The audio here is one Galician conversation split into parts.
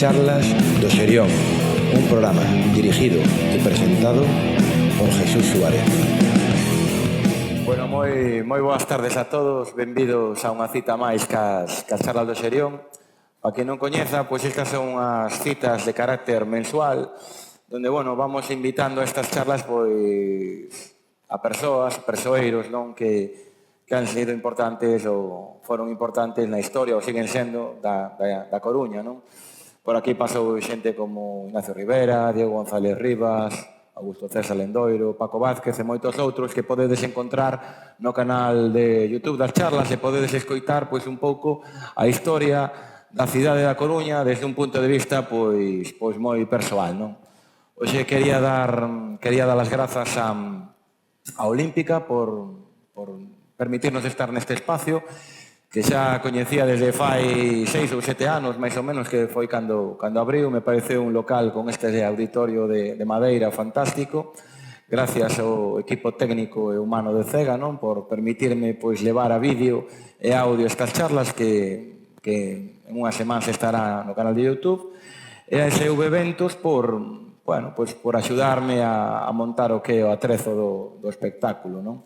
Charlas do Xerión, un programa dirigido e presentado por Jesús Suárez. Bueno, moi boas tardes a todos, benvidos a unha cita máis cas Charlas do Xerión. A quen non coñeza, pois estas son unhas citas de carácter mensual, donde, bueno, vamos invitando a estas charlas, pois, a persoas, persoeiros, non, que han sido importantes ou foron importantes na historia ou siguen sendo da Coruña, non? Por aquí pasou xente como Ignacio Rivera, Diego González Rivas, Augusto César Lendoiro, Paco Vázquez e moitos outros que podedes encontrar no canal de YouTube das charlas e podedes escoitar pois un pouco a historia da cidade da Coruña desde un punto de vista pois moi persoal, non? Hoxe quería dar as grazas a Olímpica por permitirnos estar neste espacio que xa coñecía desde fai 6 ou 7 anos, máis ou menos, que foi cando abriu. Me pareceu un local con este auditorio de madeira fantástico, gracias ao equipo técnico e humano de CEGA, non, por permitirme pois levar a vídeo e audio estas charlas que en unhas semanas estará no canal de YouTube, e a SV Eventos por axudarme a montar o que é o atrezo do espectáculo, non?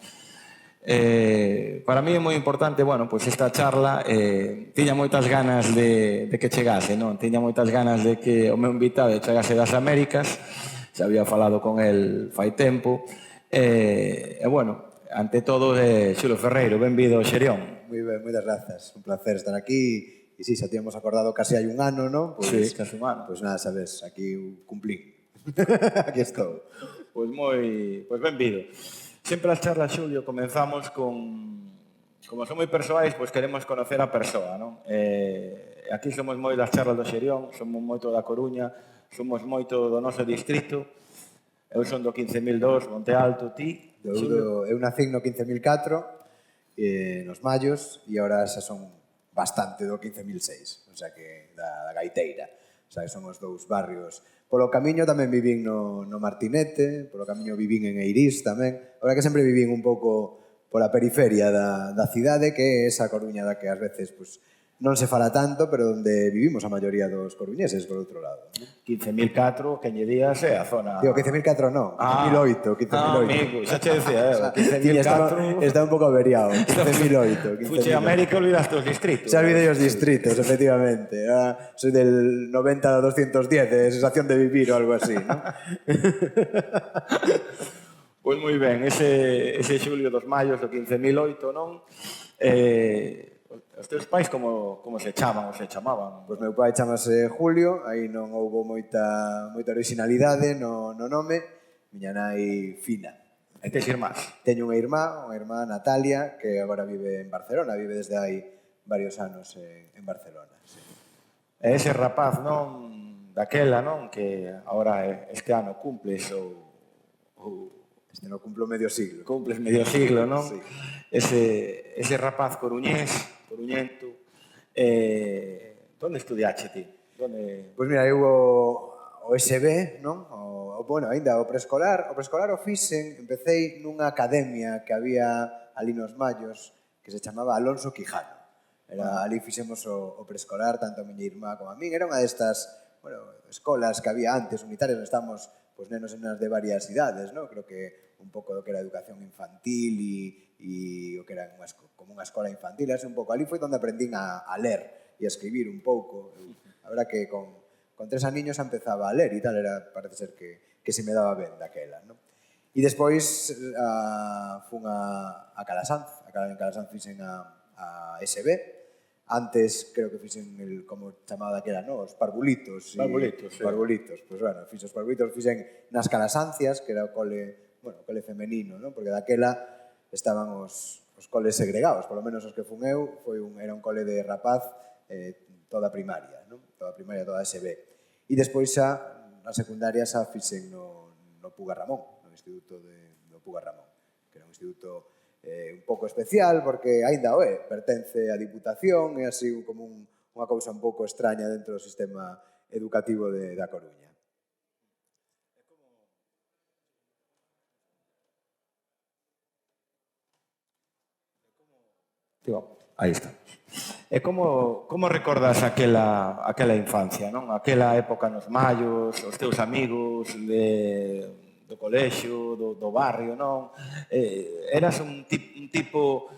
Para mí é moi importante, bueno, pois esta charla tiña moitas ganas de que chegase, non? Tiña moitas ganas de que o meu invitado chegase das Américas, xa había falado con el fai tempo, bueno, ante todo, Xulo Ferreiro, benvido ao Xerión. Moi ben, moitas grazas, un placer estar aquí, e si, xa tíamos acordado casi hai un ano, non? Sí, casi un ano. Pois nada, sabes, aquí cumplí, aquí estou. Pois benvido. Sempre as charlas, Xulio, comenzamos con... Como son moi persoais, pois queremos conocer a persoa, non? Aquí somos moi das charlas do Xerión, somos moito da Coruña, somos moito do noso distrito. Eu son do 15.002, Monte Alto, ti? Eu nacín no 15.004, nos Mallos, e agora xa son bastante do 15.006, o sea que da Gaiteira. O sea que son os dous barrios. Polo camiño tamén vivín no Martinete, polo camiño vivín en Eirís tamén. Ahora que sempre vivín un pouco pola periferia da cidade, que é esa Coruña da que ás veces non se fala tanto, pero onde vivimos a maioría dos coruñeses, por outro lado. 15.004, que añedías é a zona... Digo, 15.004 non, 15.008. Amigo, xa che decía, 15.004... Está un pouco averiado, 15.008. Fuche a América e olvidaste os distritos. Xa olvidei os distritos, efectivamente. Soy del 90 a 210, de sensación de vivir ou algo así, non? Pois moi ben, ese Xulio dos Mallos do 15.008, non? Os teus pais como se chaman ou se chamaban? Pois meu pai chamase Julio, aí non houbo moita originalidade no nome. Miña nai Fina. E tes irmás? Teño unha irmá Natalia, que agora vive en Barcelona, vive desde hai varios anos en Barcelona. Sí. E ese rapaz, non, daquela, non, que agora este ano cumples ou este ano cumplo medio siglo. Cumples medio siglo, non? Sí. Ese rapaz coruñento, onde estudiache ti? Pois mira, eu o SB, non? Ainda o preescolar o fixen, empecéi nunha academia que había ali nos Mallos, que se chamaba Alonso Quijano. Ali fixemos o preescolar, tanto a miña irmá como a min. Era unha destas, escolas que había antes, unitarias, onde estamos nenos e nenas de varias idades, non? Creo que un pouco do que era educación infantil e o que era como unha escola infantil, así un pouco. Ali foi onde aprendín a ler e a escribir un pouco. A verdad que con 3 aniños empezaba a ler e tal, parece ser que se me daba ben daquela, non? E despois fun a Calasanz. En Calasanz fixen a SB. Antes creo que fixen como chamaba daquela, non? Os parvulitos. Parvulitos, sí. Parvulitos. Pois, fixen os parvulitos, fixen nas Calasancias, que era o cole femenino, non? Porque daquela estaban os coles segregados, polo menos os que fun eu, era un cole de rapaz toda primaria, non? Toda primaria, toda SB. E despois xa, na secundaria, xa fixen no Puga Ramón, no Instituto do Puga Ramón, que era un instituto un pouco especial, porque aínda pertence á Diputación, é así como unha cousa un pouco extraña dentro do sistema educativo da Coruña. Aí está. E como recordas aquela infancia, non? Aquela época nos mallos, os teus amigos do colexio, do barrio, non? Eras un tipo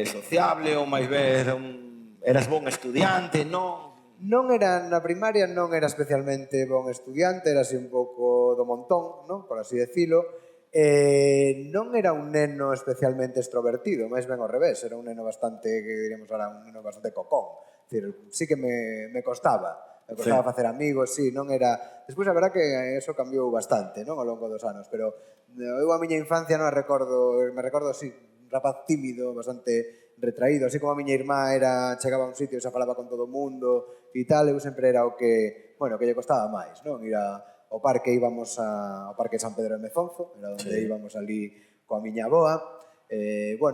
sociable ou máis ben eras bon estudiante, non? Non era, na primaria non era especialmente bon estudiante, era así un pouco do montón, non? Por así decilo. Non era un neno especialmente extrovertido, máis ben ao revés, era un neno bastante, que diríamos ahora, un neno bastante cocón. Decir, sí que me costaba facer amigos, sí, non era... Despois, a verdad que eso cambiou bastante, non, ao longo dos anos, pero eu a miña infancia non me recordo, sí, un rapaz tímido, bastante retraído, así como a miña irmá chegaba a un sitio e xa falaba con todo o mundo e tal, eu sempre era o que lle costaba máis, non? Ir ao parque, íbamos ao parque de San Pedro de Mezonzo, era onde íbamos ali coa miña avoa,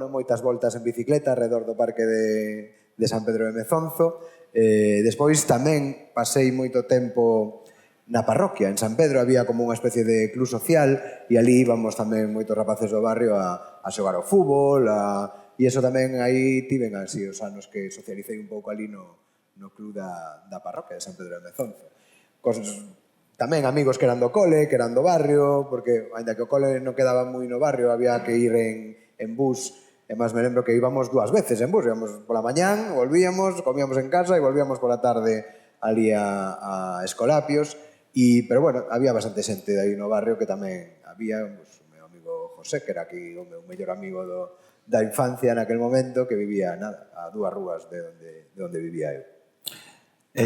moitas voltas en bicicleta alrededor do parque de San Pedro de Mezonzo. Despois tamén pasei moito tempo na parroquia, en San Pedro había como unha especie de club social e ali íbamos tamén moitos rapaces do barrio a xogar ao fútbol, e iso tamén aí tiven así os anos que socialicei un pouco ali no club da parroquia de San Pedro de Mezonzo. Tamén amigos que eran do cole, que eran do barrio, porque, ainda que o cole non quedaba moi no barrio, había que ir en bus, e máis me lembro que íbamos 2 veces en bus, íbamos pola mañán, volvíamos, comíamos en casa e volvíamos pola tarde ali a Escolapios, pero bueno, había bastante xente aí no barrio que tamén había, o meu amigo José, que era aquí o meu mellor amigo da infancia naquel momento, que vivía a 2 rúas de onde vivía eu. E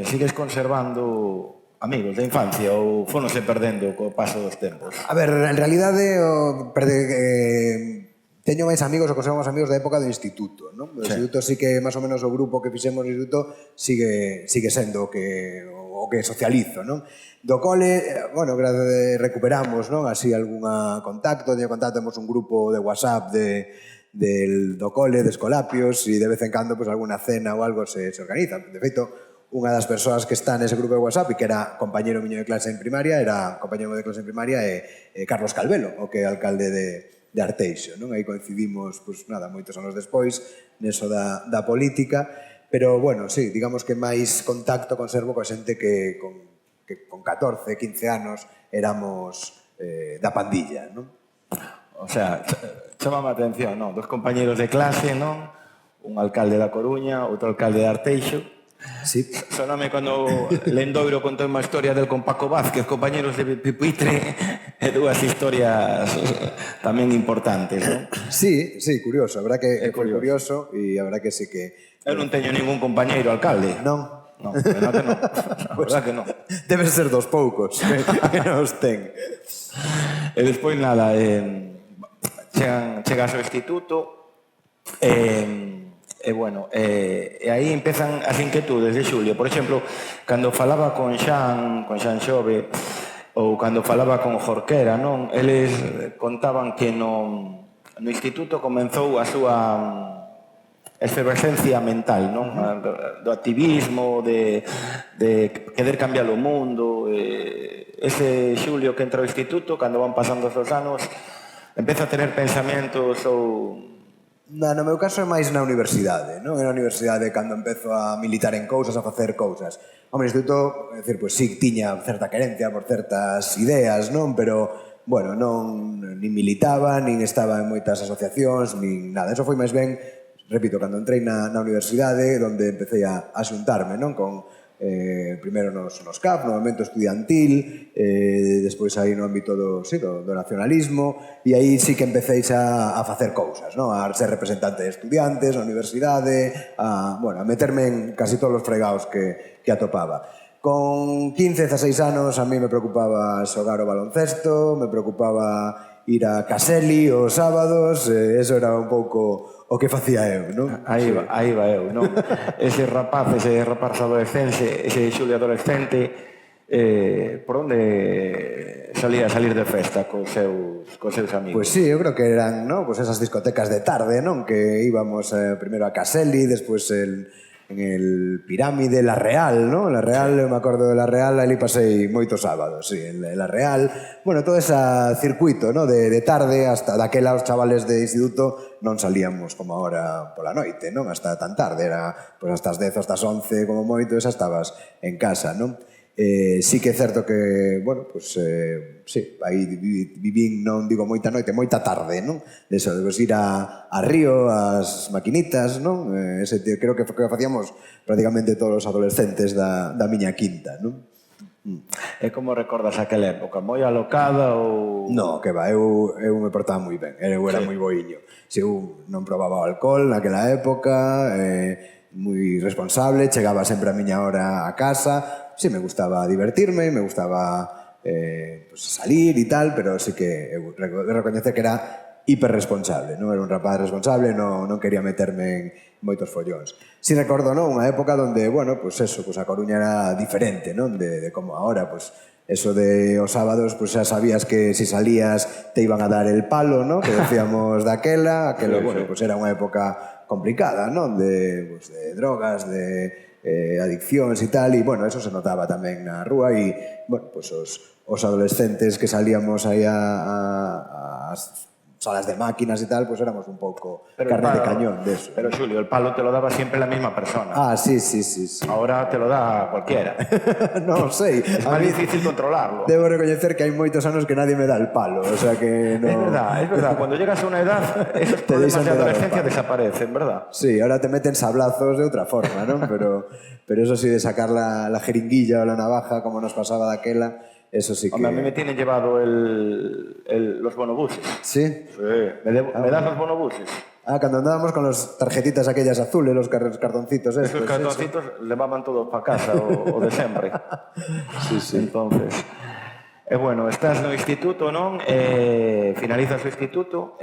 sigues conservando amigos da infancia ou fonose perdendo co paso dos tempos? A ver, en realidade teño máis amigos, ou conservamos amigos da época do instituto, non? Do instituto sí que máis ou menos o grupo que fixemos no instituto sigue sendo o que socializo, non? Do cole, bueno, recuperamos, non? Así algunha contacto, temos un grupo de WhatsApp do cole, de Escolapios, e de vez en cando alguna cena ou algo se organiza. De feito, unha das persoas que está nese grupo de WhatsApp e que era compañero miño de clase en primaria é Carlos Calvelo, o que é alcalde de Arteixo, non? Aí coincidimos, moitos anos despois, neso da política, pero, bueno, sí, digamos que máis contacto conservo coa xente que con 14, 15 anos éramos da pandilla, non? O sea, chamame a atención, non? 2 compañeros de clase, non? Un alcalde da Coruña, outro alcalde de Arteixo. Sí. Soname cando Lendoiro contou unha historia del con Paco Vázquez, compañeros de Pipitre, e 2 historias tamén importantes, non? Sí, curioso, a verdad que foi curioso e a verdad que sí que... Eu non teño ningún compañeiro alcalde. Non? Non, que non. A verdad que non. Deben ser dos poucos que nos ten. E despois nada, chegas ao instituto e bueno, e aí empezan as inquietudes de Xulio. Por exemplo, cando falaba con Xan Xove, ou cando falaba con Jorquera, non? Eles contaban que no instituto comenzou a súa efervescencia mental, non? Do activismo, de querer cambiar o mundo. Ese Xulio que entra ao instituto, cando van pasando os anos, empeza a tener pensamentos ou... No meu caso é máis na universidade, non? É na universidade cando empezo a militar en cousas, a facer cousas. O instituto, é dicir, pois sí, tiña certa querencia por certas ideas, non? Pero, bueno, nin militaba, nin estaba en moitas asociacións, nin nada. Eso foi máis ben, repito, cando entrei na universidade, onde empecé a xuntarme, non? Con primeiro nos CAP, no movimento estudiantil, despois aí no ámbito do nacionalismo, e aí sí que empecéis a facer cousas, a ser representante de estudiantes na universidade, a meterme en casi todos os fregados que atopaba. Con 15, 16 anos a mí me preocupaba xogar o baloncesto, me preocupaba ir a Caseli os sábados, eso era un pouco o que facía eu, non? Aí va eu, non? Ese rapaz adolescente, ese Xulio adolescente, por onde salía a salir de festa cos seus amigos? Pois sí, eu creo que eran, non? Pois esas discotecas de tarde, non? Que íbamos primeiro a Caseli, despois en el Pirámide, La Real, ¿no? La Real, eu me acordo de La Real, ali pasei moitos sábados, sí, en La Real. Bueno, todo ese circuito, ¿no? De tarde, hasta daquela os chavales de instituto non salíamos como ahora pola noite, non? Hasta tan tarde, era pues, hasta as 10 ou hasta as 11 como moito, esa estabas en casa, non? Sí que é certo que, bueno, pues, sí, aí vivín, non digo moita noite, moita tarde, non? De eso, de pues, ir a Río, ás maquinitas, non? Ese, creo que facíamos prácticamente todos os adolescentes da miña quinta, non? E como recordas aquela época? Moi alocada ou... No, que va, eu me portaba moi ben, eu era moi boiño. Se eu non probaba o alcohol naquela época, moi responsable, chegaba sempre a miña hora a casa. Sí, me gustaba divertirme, me gustaba pues, salir e tal, pero sí que eu recoñecer que era hiperresponsable, non era un rapaz responsable, non quería meterme en moitos follóns. Si recordo, non, unha época onde, bueno, pues eso, pues a Coruña era diferente, non, de como ahora, pues eso de os sábados, pues xa sabías que si salías te iban a dar el palo, ¿no? Que decíamos daquela, aquelo, bueno, pues era unha época complicada, non? De drogas, de adiccións e tal, e, bueno, eso se notaba tamén na rúa e, bueno, pues os adolescentes que salíamos aí ás salas de máquinas e tal, pues éramos un pouco carne de cañón de eso. Pero, Xulio, el palo te lo daba siempre la misma persona. Ah, sí. Ahora te lo da cualquiera. Non sei. Es más difícil controlarlo. Debo recoñecer que hai moitos anos que nadie me dá el palo, o sea que no... Es verdad. Cuando llegas a una edad, esos problemas de adolescencia desaparecen, ¿verdad? Sí, ahora te meten sablazos de outra forma, ¿no? Pero eso sí, de sacar la jeringuilla o la navaja, como nos pasaba daquela, eso sí que... Hombre, a mí me tienen llevado los bonobuses. ¿Sí? Sí. ¿Me das los bonobuses? Ah, cuando andábamos con las tarjetitas aquellas azules, los cartoncitos estos. Esos cartoncitos levaban todos para casa o de sempre. Sí. Entonces, bueno, estás no instituto, non? Finalizas o instituto.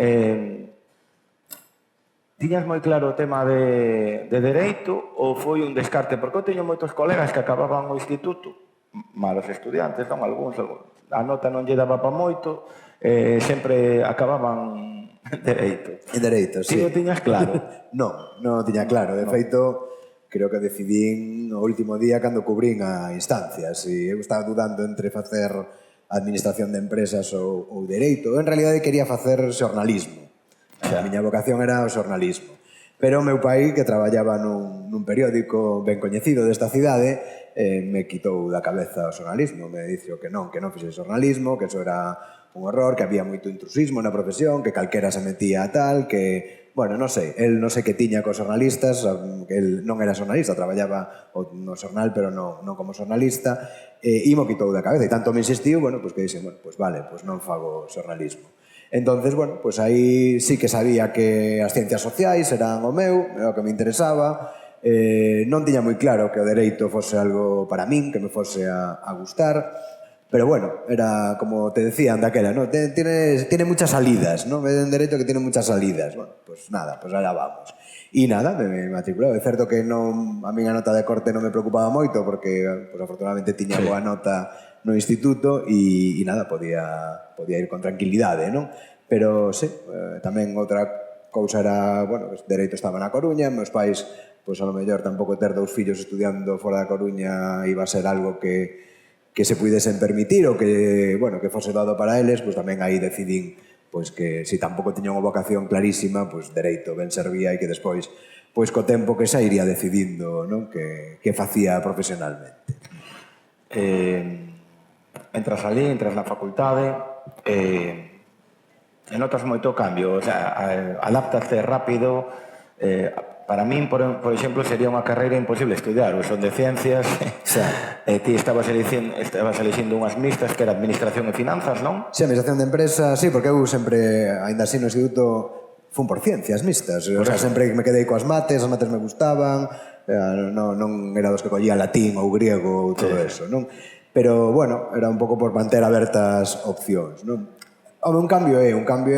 Tiñas moi claro o tema de Dereito ou foi un descarte? Porque eu teño moitos colegas que acababan o instituto, malos estudiantes, non? Algúns, a nota non lle daba pa moito, sempre acababan Dereito. En Dereito, sí. Ti o tiñas claro? non o tiña claro. De feito, creo que decidín o último día cando cubrín a instancias. E eu estaba dudando entre facer administración de empresas ou Dereito. Eu, en realidade, quería facer xornalismo. A miña vocación era o xornalismo. Pero o meu pai, que traballaba nun periódico ben coñecido desta cidade, me quitou da cabeza o xornalismo. Me dixo que non fixe xornalismo, que eso era un horror, que había moito intrusismo na profesión, que calquera se metía a tal, que, bueno, non sei, el non sei que tiña cos xornalistas, que el non era xornalista, traballaba no xornal, pero non como xornalista, e mo quitou da cabeza, e tanto me insistiu, bueno, pues que dixen, bueno, pues vale, pues non fago xornalismo. Entonces, bueno, pues aí sí que sabía que as ciencias sociais eran o meu, era o que me interesaba, non tiña moi claro que o Dereito fose algo para min, que me fose a gustar. Pero bueno, era como te decían daquela, ¿no? Tiene muchas salidas, ¿no? En Dereito que tiene muchas salidas. Bueno, pues nada, pues allá vamos. E nada, me matriculou. É certo que a miña nota de corte non me preocupaba moito porque, pues, afortunadamente, tiña boa nota no instituto e nada, podía ir con tranquilidade, non? Pero, sí, tamén outra cousa era, bueno, que Dereito estaba na Coruña, meus pais, pues a lo mellor tampouco ter dous fillos estudiando fora da Coruña iba a ser algo que se puidesen permitir ou que, bueno, que fose dado para eles, pois tamén aí decidín pois que se tampouco tiña unha vocación clarísima, pois Dereito ben servía e que despois, pois co tempo que xa iría decidindo, non? Que facía profesionalmente. Entras na facultade, e notas moito cambio, o sea, adáptate rápido. Para min, por exemplo, sería unha carreira imposible estudiar, son de ciencias, ti estabas elixindo unhas mixtas que era administración e finanzas, non? Sí, administración de empresas, sí, porque eu sempre, ainda así no instituto, fun por ciencias mixtas, o sea, sempre me quedei coas mates, as mates me gustaban, non era dos que collía latín ou griego ou todo eso, non? Pero, bueno, era un pouco por manter abertas opcións, non? Home, un cambio é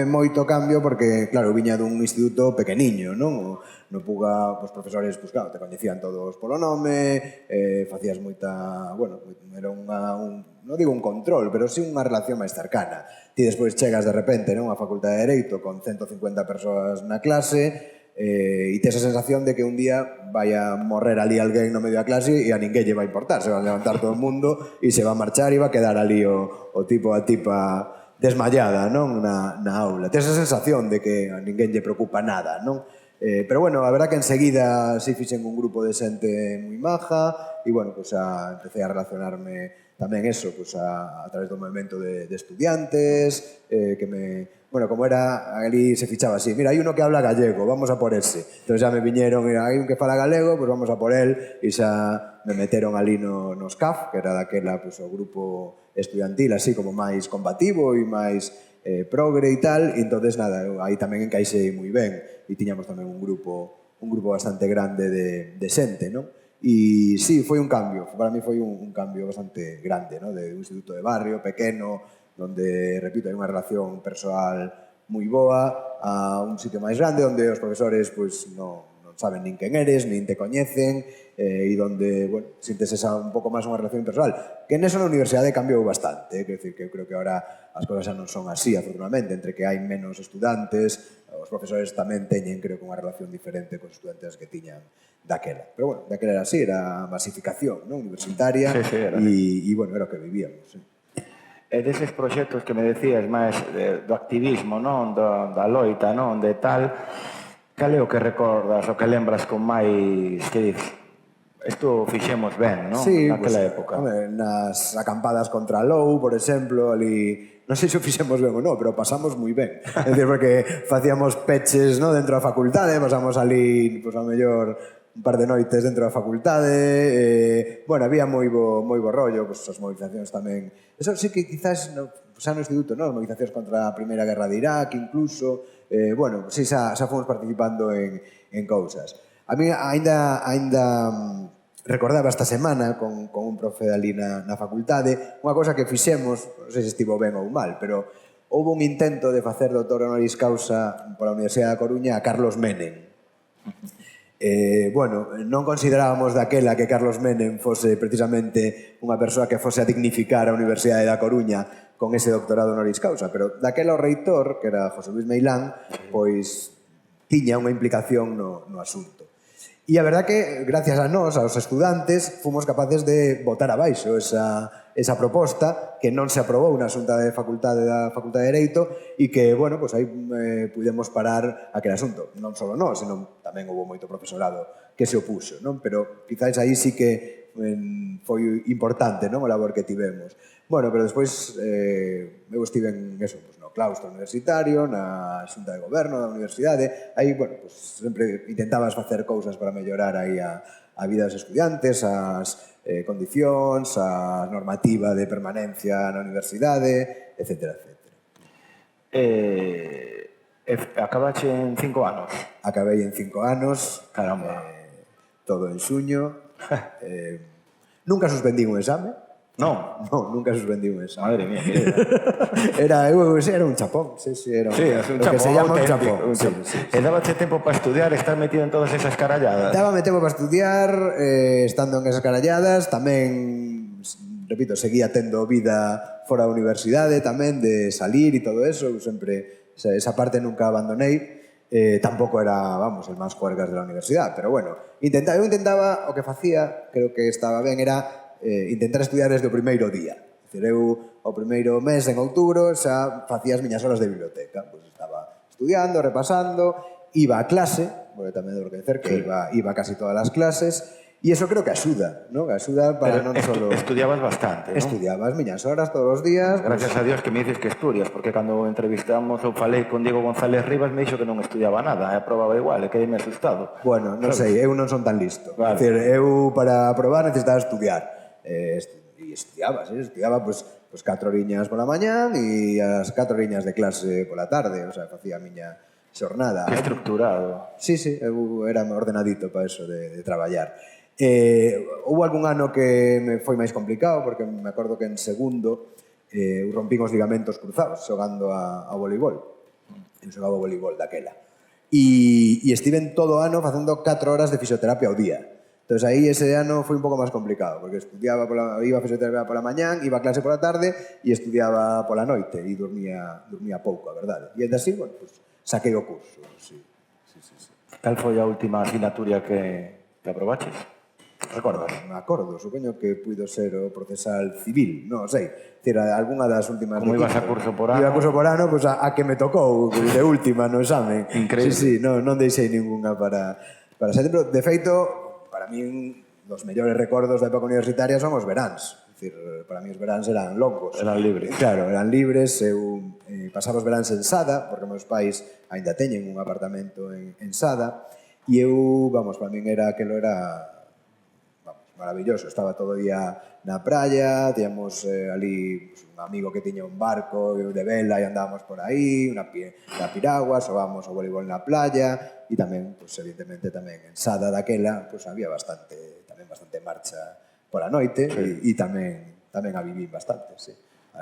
moito cambio porque, claro, viña dun instituto pequeniño, non? No Puga, os profesores, pues claro, te coñecían todos polo nome, facías moita, bueno, era non digo un control, pero sí unha relación máis cercana. Ti despois chegas de repente, non, á Facultade de Dereito con 150 persoas na clase, E tes a sensación de que un día vai a morrer ali alguén no medio da clase e a ninguén lle vai importar, se va a levantar todo o mundo e se va a marchar e va a quedar ali o tipo a tipa desmayada, non? Na aula. Tes a sensación de que a ninguén lle preocupa nada, non? Pero bueno, a verdad que enseguida sí fixen un grupo de xente moi maja e bueno, pues empecé a relacionarme tamén eso, pues a través do movimento de estudiantes, que me... Bueno, como era, ali se fichaba así, mira, hai uno que habla gallego, vamos a por ese. Entón xa me viñeron, mira, hai un que fala galego, pues vamos a por él, e xa me meteron ali nos CAF, que era daquela, pues, o grupo estudiantil, así como máis combativo e máis progre e tal, e entonces nada, aí tamén encaixei moi ben, e tiñamos tamén un grupo bastante grande de xente, non? E sí, foi un cambio, para mí foi un cambio bastante grande, non? De un instituto de barrio, pequeno, donde, repito, hai unha relación persoal moi boa, a un sitio máis grande, onde os profesores pois, non saben nin quen eres, nin te coñecen, e donde, bueno, sintes esa un pouco máis unha relación persoal. Que neso na universidade cambiou bastante, quer decir, que eu creo que ahora as cousas xa non son así, afortunadamente, entre que hai menos estudantes, os profesores tamén teñen, creo que, unha relación diferente cos estudantes que tiñan daquela. Pero, bueno, daquela era así, era masificación, non? Universitaria, e, bueno, era o que vivíamos, sí. E deses proxectos que me decías máis do activismo, non? Da loita, non? De tal, cal é o que recordas, o que lembras con máis, que dices, isto fixemos ben, non? Sí, Naquela pues, época. Hombre, nas acampadas contra Lou, por exemplo, ali, non sei se o fixemos ben ou non, pero pasamos moi ben. É dicir, porque facíamos peches, no, dentro da facultade, pasamos ali, pues, a mellor un par de noites dentro da facultade, bueno, había moi bo rollo, pues, as movilizacións tamén. Eso sí que quizás xa no instituto, no? As movilizacións contra a Primeira Guerra de Irak, incluso, bueno, sí, xa fomos participando en cousas. A mí ainda recordaba esta semana con un profe ali na facultade unha cosa que fixemos, non sei se estivo ben ou mal, pero houve un intento de facer doutor honoris causa pola Universidade da Coruña a Carlos Menem. Bueno, non considerábamos daquela que Carlos Menem fose precisamente unha persoa que fose a dignificar a Universidade da Coruña con ese doctorado honoris causa, pero daquela o reitor, que era José Luis Meilán, pois tiña unha implicación no asunto. E a verdad que, gracias a nós, aos estudantes, fomos capaces de botar abaixo esa proposta que non se aprobou na Xunta de Facultade da Facultade de Dereito e que, bueno, pues aí pudemos parar aquel asunto. Non só nós, senón tamén houve moito profesorado que se opuxo, non? Pero quizás aí sí que foi importante, non, o labor que tivemos. Bueno, pero despois eu estive en eso, pues, no claustro universitario, na Xunta de Goberno da universidade. Aí, bueno, pues, sempre intentabas facer cousas para mellorar aí a vida dos estudiantes, as condicións, a normativa de permanencia na universidade, etc. Acabache en 5 anos? Acabei en 5 anos. Caramba. Todo en xuño. Nunca suspendí un exame. Non? Non, nunca suspendí un exame. Madre mía. Era un chapón. Sí, era un chapón. Que se llama un chapón. E dábache tempo para estudiar, estar metido en todas esas caralladas? Dábame tempo para estudiar, estando en esas caralladas. Tamén, repito, seguía tendo vida fora da universidade tamén, de salir e todo eso. Eu sempre, esa parte nunca abandonei. Tampouco era, vamos, el máis juergas de la universidade, pero bueno, eu intentaba, o que facía, creo que estaba ben, era intentar estudiar desde o primeiro día. Eu, o primeiro mes, en outubro, xa facía as miñas horas de biblioteca. Pois estaba estudiando, repasando, iba a clase, porque tamén debo reconocer que iba a casi todas as clases, e iso creo que axuda, non? Axuda para non solo... Estudiabas bastante, non? Estudiaba as miñas horas todos os días. Gracias a Dios que me dices que estudias, porque cando entrevistamos ou falei con Diego González Rivas me dixo que non estudiaba nada, aprobaba igual, e quedei asustado. Bueno, non sei, eu non son tan listo. Vale. Decir, eu para aprobar necesitaba estudiar. E estudiaba pues 4 horiñas pola mañán e as 4 horiñas de clase pola tarde, o sea, facía a miña xornada. Que estructurado. Sí, eu era ordenadito para eso de traballar. Houve algún ano que me foi máis complicado, porque me acordo que en segundo rompín os ligamentos cruzados xogando a voleibol. Eu xogaba a voleibol daquela. E estiven todo o ano facendo 4 horas de fisioterapia ao día. Entón, aí ese ano foi un pouco máis complicado, porque iba a fisioterapia pola mañán, iba a clase pola tarde e estudiaba pola noite e dormía pouco, a verdade. E ainda así, bueno, pues, saquei o curso, sí. Cal foi a última asignatura que aprobaches? Recordas? Me acordo, supoño que puido ser o procesal civil, non sei. Dicir, algunha das últimas Como de ibas a quinto. curso por ano? Iba a curso por ano, pois a que me tocou de última no examen. Increíble. Sí, non deixei ninguna para setembro. De feito, para min, dos mellores recordos da época universitaria son os veráns. Dicir, para mí os veráns eran longos. Eran libres. Claro, eran libres. Eu pasaba os veráns en Sada, porque meus pais aínda teñen un apartamento en Sada, e eu, vamos, para min aquelo era maravilloso, estaba todo o día na praia, tíamos ali un amigo que tiña un barco de vela e andábamos por aí, na piragua, xogábamos o voleibol na playa e tamén, pues, evidentemente, tamén en Sada daquela, pues, había bastante marcha pola noite e tamén a viví bastante, sí.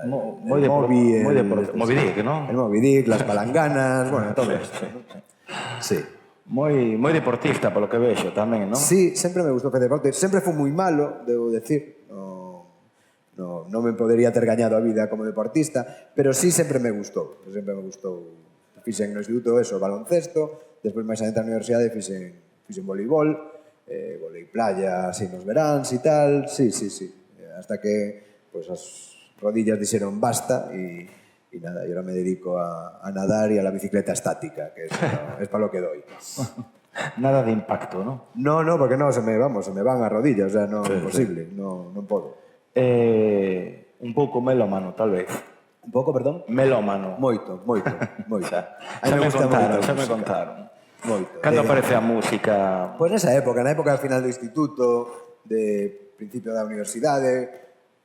Moi deportivo. Moby Dick, non? El Moby Dick, las palanganas, bueno, todo isto. Sí. Moi deportista, polo que vexo, tamén, non? Sí, sempre me gustou facer deporte. Sempre fui moi malo, debo decir. Non me podería ter gañado a vida como deportista, pero sí sempre me gustou. Sempre me gustou. Fixen no instituto eso, baloncesto, despois máis adentro na universidade fixen voleibol, volei playa, así nos veráns e tal. Sí. Hasta que pues, as rodillas dixeron basta y nada, yo ahora me dedico a nadar y a la bicicleta estática, que es para lo que doy. Nada de impacto, ¿no? No, porque no, se me van as rodillas, o sea, no, sí, imposible, sí. Non podo. Un pouco melómano, tal vez. Un pouco, perdón? Melómano. Moito. Xa me contaron. Moito. Cando aparece a música? Pois nesa época, na época final do instituto, de principio da universidade.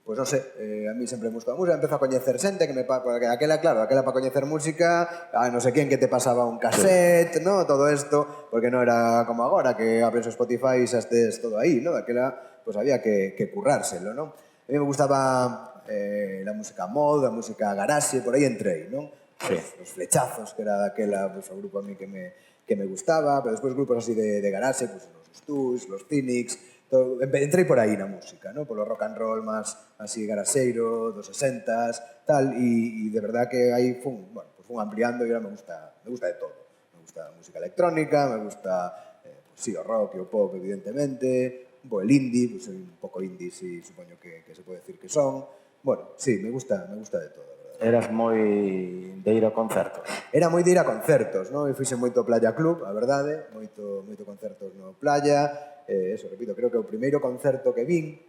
Pois non sei, a mí sempre me gustou a música, empezo a coñecer xente que aquela para coñecer música, non sei quen que te pasaba un cassette, no, todo isto, porque non era como agora, que abres o Spotify e xa estés todo aí, no, aquela, pois había que currárselo, non? A mí me gustaba la música mod, a música garage, por aí entrei, non? Sí. Os Flechazos, que era daquela, pois, o grupo a mí que me gustaba, pero despois grupos así de garage, pois, os Stus, los Phoenix. Entrei por aí na música, ¿no? Polo rock and roll máis así garaxeiro, dos 60s, tal, e de verdad que aí fun ampliando e agora me gusta de todo. Me gusta a música electrónica, me gusta, sí, o rock e o pop, evidentemente, un pouco el indie, pues un pouco indie, sí, supoño que se pode decir que son. Bueno, sí, me gusta de todo. Eras moi de ir a concertos? Era moi de ir a concertos, non? Eu fixen moito Playa Club, a verdade, moito concertos no Playa. Eso, repito, creo que o primeiro concerto que vin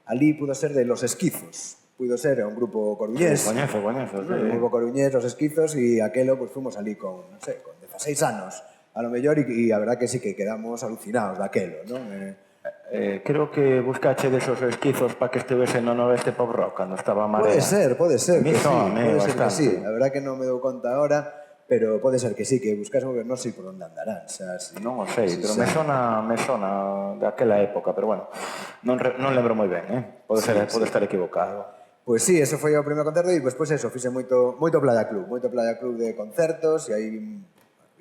ali pudo ser de Los Esquizos. Pudo ser un grupo coruñés. Coñezo, Un grupo coruñés, Los Esquizos, e aquelo, pues, fuimos ali con 16 anos, a lo mellor, e a verdad que sí que quedamos alucinados daquelo, non? Creo que buscache desos esquizos para que estivese no noroeste pop rock cando estaba a Marea. Pode ser que sí, pode ser que sí. A verdad que non me dou conta ahora, pero pode ser que sí, que buscasemos, non sei por onde andarán, xa, sí. Non o sei, pero me sona daquela época, pero bueno, non lembro moi ben, pode estar equivocado. Pois sí, eso foi o primeiro concerto e despois eso, fixe moito Playa Club de concertos e aí vin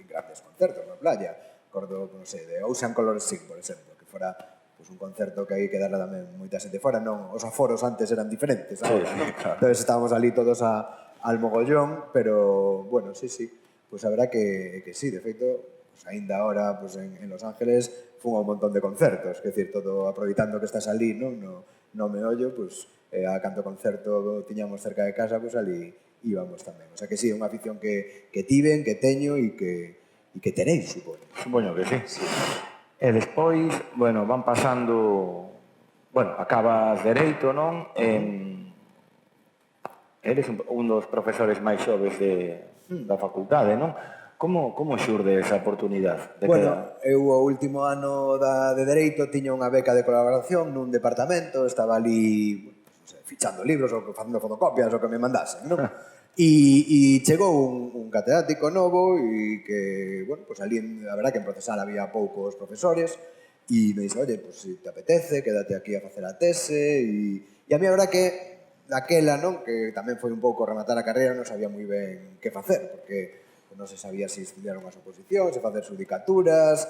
grandes concertos na playa. Acordo, non sei, de Ocean Color Sing, por exemplo, que fora un concerto que aí quedara tamén moita xente fora, non, os aforos antes eran diferentes, agora, non? Claro. Entón estábamos ali todos al mogollón, pero, bueno, sí, pues a verdad que sí, de feito, pues aínda ahora, pues en Los Ángeles fun a un montón de concertos, que decir, todo aproveitando que estás ali, non? No meollo, pues a canto concerto tiñamos cerca de casa, pues ali íbamos tamén. O sea que sí, unha afición que tiven, que teño e que tenéis, supoño. Supoño que sí. E despois, bueno, van pasando... Bueno, acabas dereito, non? Eres un dos profesores máis xoves da facultade, non? Como xurde esa oportunidade? Bueno, eu o último ano de Dereito tiña unha beca de colaboración nun departamento, estaba ali fichando libros ou facendo fotocopias ou que me mandasen, non? E chegou un catedrático novo e que, bueno, pues ali, a verdad que en Procesal había poucos profesores e me dixo, oye, pues si te apetece, quédate aquí a facer a tese e a mí a verdad que daquela, non, que tamén foi un pouco rematar a carreira, non sabía moi ben que facer, porque non se sabía se estudiar unhas oposicións, se facer xudicaturas,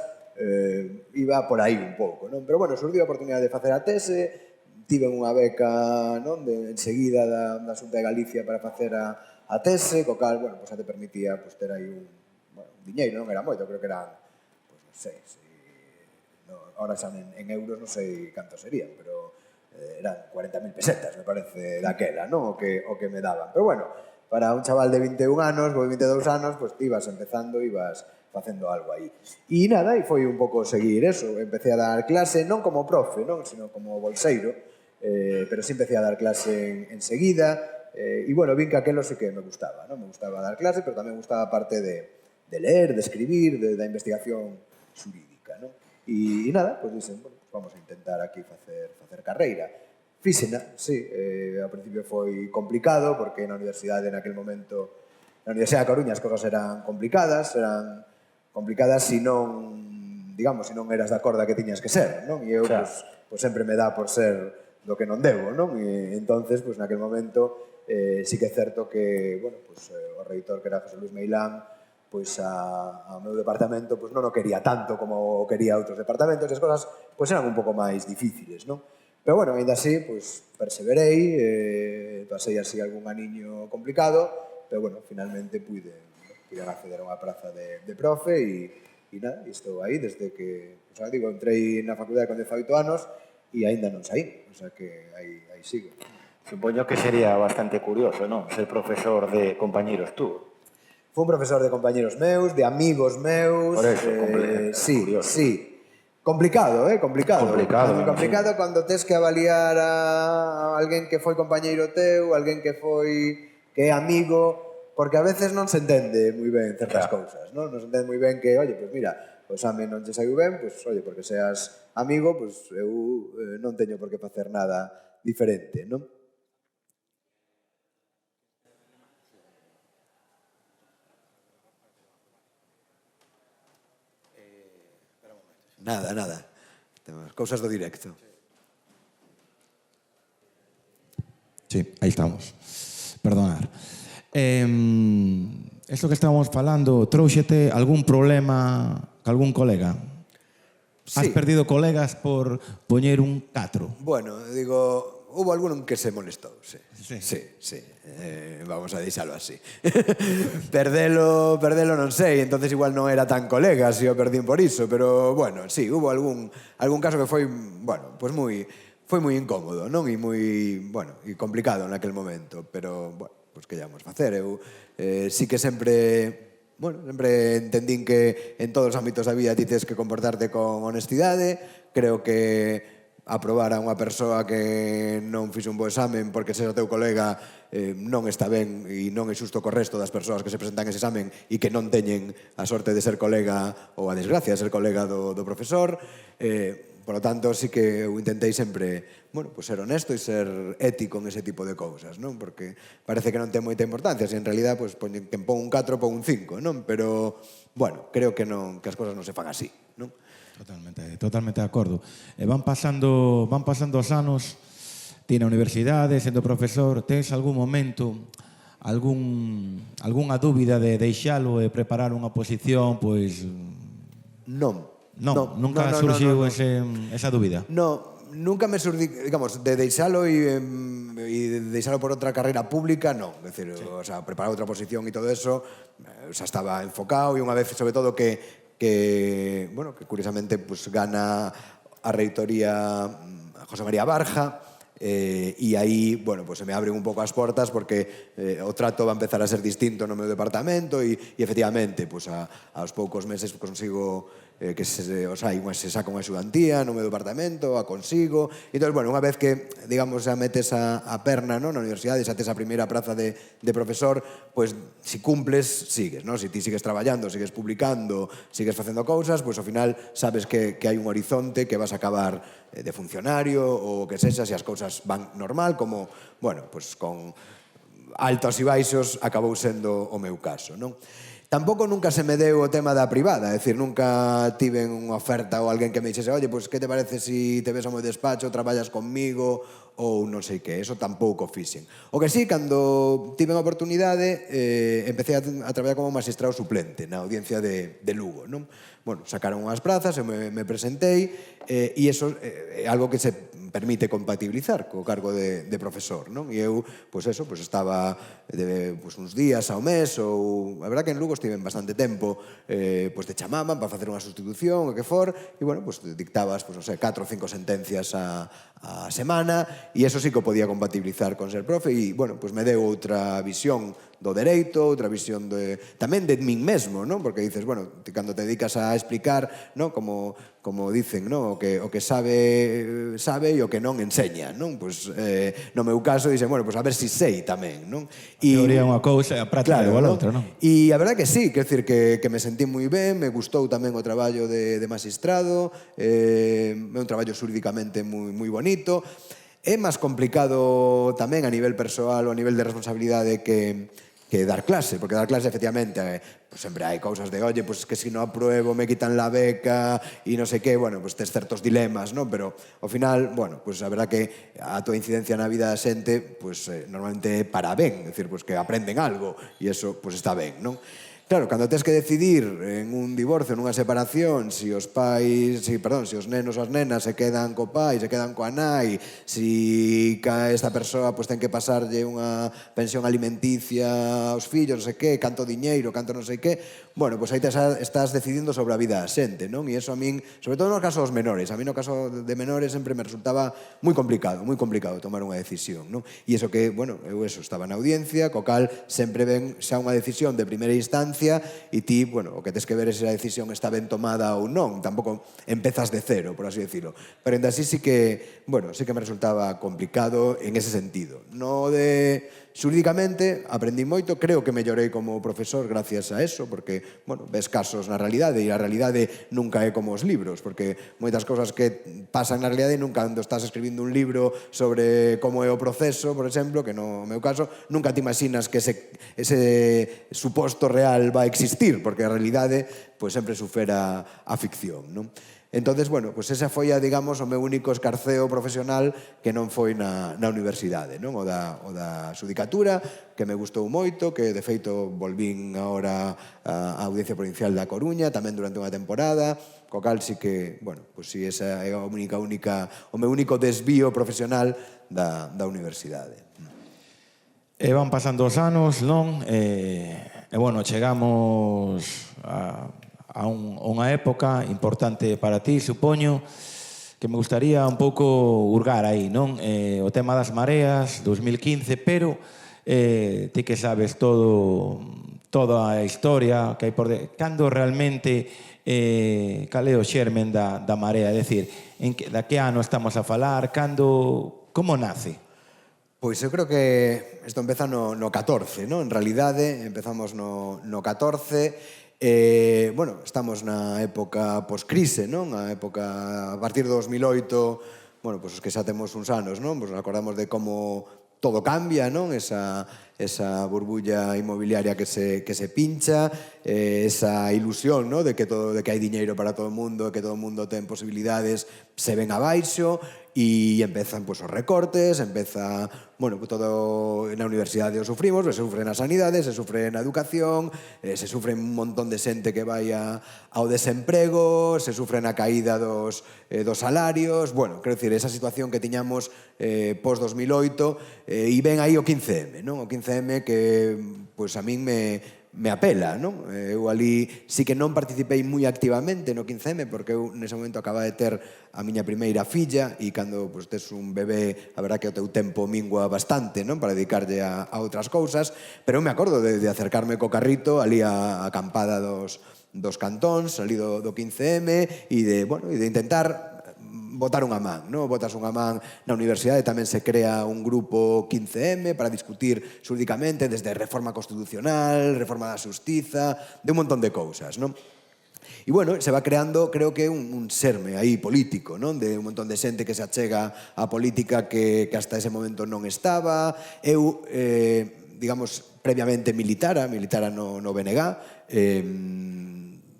iba por aí un pouco, non? Pero bueno, surdiu a oportunidade de facer a tese, tiven unha beca, non, enseguida da Xunta de Galicia para facer a tese, co cal, bueno, pues, te permitía pues, ter aí un diñeiro, non era moito, creo que eran, pues, non sei, ahora xa en euros non sei canto serían, pero eran 40.000 pesetas, me parece, daquela, non? O que me daban. Pero bueno, para un chaval de 21 anos, ou 22 anos, pues ibas empezando, ibas facendo algo aí. E nada, e foi un pouco seguir eso. Empecé a dar clase, non como profe, non, sino como bolseiro, pero sí empecé a dar clase enseguida, e bueno, vin que aquelo sí que me gustaba, non? Me gustaba dar clase, pero tamén me gustaba a parte de leer, de escribir, da investigación xurídica, non? E nada, pois dixen, bueno, vamos a intentar aquí facer carreira. Fíxena, sí, ao principio foi complicado, porque na universidade naquel momento, na Universidade da Coruña as cosas eran complicadas se non, digamos, se non eras da corda que tiñas que ser, non? E eu, pois sempre me dá por ser do que non debo, non? E entonces, pois naquel momento, sí que é certo que, bueno, pois o reitor, que era José Luis Meilán, pois ao meu departamento pois non o quería tanto como o quería outros departamentos, e as cosas pois eran un pouco máis difíciles, non? Pero bueno, ainda así, pois perseverei, pasei así algún aniño complicado, pero bueno, finalmente puiden acceder a unha praza de profe e nada, estou aí desde que, o sea, digo, entrei na facultade con 18 anos e aínda non saí, o sea que aí sigo. Supoño que sería bastante curioso, non? Ser profesor de compañeros tú. Fui un profesor de compañeros meus, de amigos meus. Por eso, curioso. Sí. Complicado, complicado. Complicado cando tes que avaliar a alguén que foi compañeiro teu, alguén que é amigo, porque a veces non se entende moi ben certas cousas, non? Non se entende moi ben que, oye, pois mira, o exame non che saiu ben, pois, oye, porque seas amigo, pois eu non teño por que facer nada diferente, non? Nada. Cousas do directo. Sí, aí estamos. Perdonar. Esto que estábamos falando, trouxete algún problema con algún colega? Sí. Has perdido colegas por poñer un 4? Bueno, digo, hubo alguno que se molestou, sí. Sí. Vamos a deixalo así. Perdelo non sei, entonces igual non era tan colega se o perdín por iso, pero bueno, sí, hubo algún caso que foi, bueno, pues foi moi incómodo, non? E moi, bueno, e complicado naquel momento, pero, bueno, pues que llamos facer? Eu sí que sempre, bueno, sempre entendín que en todos os ámbitos da vida ti tes que comportarte con honestidade. Creo que aprobar a unha persoa que non fixo un bo examen porque sexa teu colega non está ben e non é xusto co resto das persoas que se presentan ese examen e que non teñen a sorte de ser colega ou a desgracia de ser colega do profesor. Por lo tanto, sí que eu intentei sempre, bueno, pues ser honesto e ser ético en ese tipo de cousas, non? Porque parece que non ten moita importancia, se en realidad, pues, quen pon un 4 pon un 5, non? Pero, bueno, creo que as cosas non se fan así, non? Totalmente de acordo. Van pasando os anos, ti na universidade, sendo profesor, tens algún momento, algunha dúbida de deixalo e preparar unha oposición, pois... Non. Nunca surgiu esa dúbida? Non, nunca me surdi, digamos, de deixalo e deixalo por outra carreira pública, non. É dicir, o sea, preparar outra oposición e todo eso, xa estaba enfocado e unha vez, sobre todo, que curiosamente pues, gana a reitoría José María Barja, e aí, bueno, pues se me abren un pouco as portas porque o trato va a empezar a ser distinto no meu departamento e efectivamente, pues, aos poucos meses consigo que se saca unha axudantía no meu departamento, a consigo. Entón, bueno, unha vez que, digamos, xa metes a perna na universidade, xa tes a primeira praza de profesor, pois, si cumples, sigues, non? Si ti sigues traballando, sigues publicando, sigues facendo cousas, pois, ao final, sabes que hai un horizonte que vas a acabar de funcionario ou que sexa, se as cousas van normal, como, bueno, pois, con altos e baixos, acabou sendo o meu caso, non? Tampouco nunca se me deu o tema da privada, é dicir, nunca tiven unha oferta ou alguén que me dixese, oye, pois que te parece se te ves ao meu despacho, traballas conmigo ou non sei que, eso tampouco fixen. O que sí, cando tiven a oportunidade, empecé a traballar como magistrado suplente na audiencia de Lugo, non? Bueno, sacaron unhas prazas, eu me presentei, e iso é algo que se permite compatibilizar co cargo de profesor, non? E eu, pois eso, pois estaba uns días ao mes, ou a verdad que en Lugo estive bastante tempo, pois te chamaban para facer unha sustitución, o que for, e, bueno, pois dictabas, pois, non sei, 4 ou 5 sentencias a semana, e eso sí que o podía compatibilizar con ser profe, e, bueno, pois me deu outra visión do dereito, outra visión tamén de min mesmo, non? Porque dices, bueno, cando te dedicas a explicar, non? Como dicen, non? O que sabe e o que non enseña, non? Pois, no meu caso, dicen, bueno, pois a ver si sei tamén, non? A teoría é unha cousa e a práctica é igual a outra, non? E a verdad que sí, quero dicir que me sentí moi ben, me gustou tamén o traballo de magistrado, é un traballo xurídicamente moi bonito. É máis complicado tamén a nivel persoal ou a nivel de responsabilidade que dar clase, porque dar clase, efectivamente, pues sempre hai cousas de, oye, pues que si non apruebo me quitan la beca e non sei que, bueno, pues tes certos dilemas, non? Pero, ao final, bueno, pues a verdad que a tua incidencia na vida da xente, pues normalmente para ben, é dicir, pues que aprenden algo, e eso, pues está ben, non? Claro, cando tens que decidir en un divorcio, nunha separación, se os nenos ou as nenas se quedan co pai, se quedan coa nai, se esta persoa ten que pasarlle unha pensión alimenticia aos fillos, non sei que, canto diñeiro, canto non sei que, bueno, pois aí estás decidindo sobre a vida da xente, non? E iso a min, sobre todo no caso dos menores, a mí no caso de menores sempre me resultaba moi complicado tomar unha decisión, non? E iso que, bueno, eu estaba na audiencia, co cal sempre ven xa unha decisión de primeira instancia e ti, bueno, o que tes que ver é se a decisión está ben tomada ou non, tampouco empezas de cero, por así decirlo. Pero ainda así sí que, bueno, sí que me resultaba complicado en ese sentido. No de xurídicamente aprendí moito, creo que mellorei como profesor gracias a eso, porque, bueno, ves casos na realidade e a realidade nunca é como os libros, porque moitas cousas que pasan na realidade nunca, cando estás escribindo un libro sobre como é o proceso, por exemplo, que no meu caso, nunca te imaginas que ese suposto real vai existir, porque a realidade pois sempre supera a ficción, non? Entonces, bueno, pues esa foi, digamos, o meu único escarceo profesional que non foi na universidade, non? O da xudicatura, que me gustou moito, que de feito volvín agora á Audiencia Provincial da Coruña, tamén durante unha temporada, co cal sí que, bueno, pues sí, esa é o meu único desvío profesional da universidade. E van pasando os anos, non? E bueno, chegamos a unha época importante para ti, supoño, que me gustaría un pouco hurgar aí, non? O tema das mareas, 2015, pero ti que sabes toda a historia que hai por cando realmente cal é o xermen da marea, é dicir, da que ano estamos a falar, como nace? Pois eu creo que isto empeza no 14, non? En realidade, empezamos no 14. Bueno, estamos na época post-crise, non? A partir de 2008, bueno, pois os que xa temos uns anos, non? Pois nos acordamos de como todo cambia, non? Esa burbulla inmobiliaria que se pincha, esa ilusión, non? De que hai diñeiro para todo o mundo, que todo o mundo ten posibilidades, se ven abaixo, e empezan os recortes, empeza, bueno, todo na universidade o sufrimos, se sufre na sanidade, se sufre na educación, se sufre un montón de xente que vai ao desemprego, se sufre na caída dos salarios, bueno, quero dicir, esa situación que tiñamos pos-2008, e ven aí o 15M, non? O 15M que, pois, a min me apela, non? Eu ali sí que non participei moi activamente no 15M, porque eu nese momento acaba de ter a miña primeira filla, e cando tes un bebé, a verdad que o teu tempo mingua bastante, non? Para dedicarlle a outras cousas, pero eu me acordo de acercarme co carrito ali á acampada dos cantóns, ali do 15M, e de intentar botar unha man, non? Botas unha man na universidade, tamén se crea un grupo 15M para discutir xurídicamente desde reforma constitucional, reforma da xustiza, de un montón de cousas, non? E, bueno, se va creando, creo que un xerme aí político, non? De un montón de xente que se achega á política que hasta ese momento non estaba. Eu, digamos, previamente militara no BNG,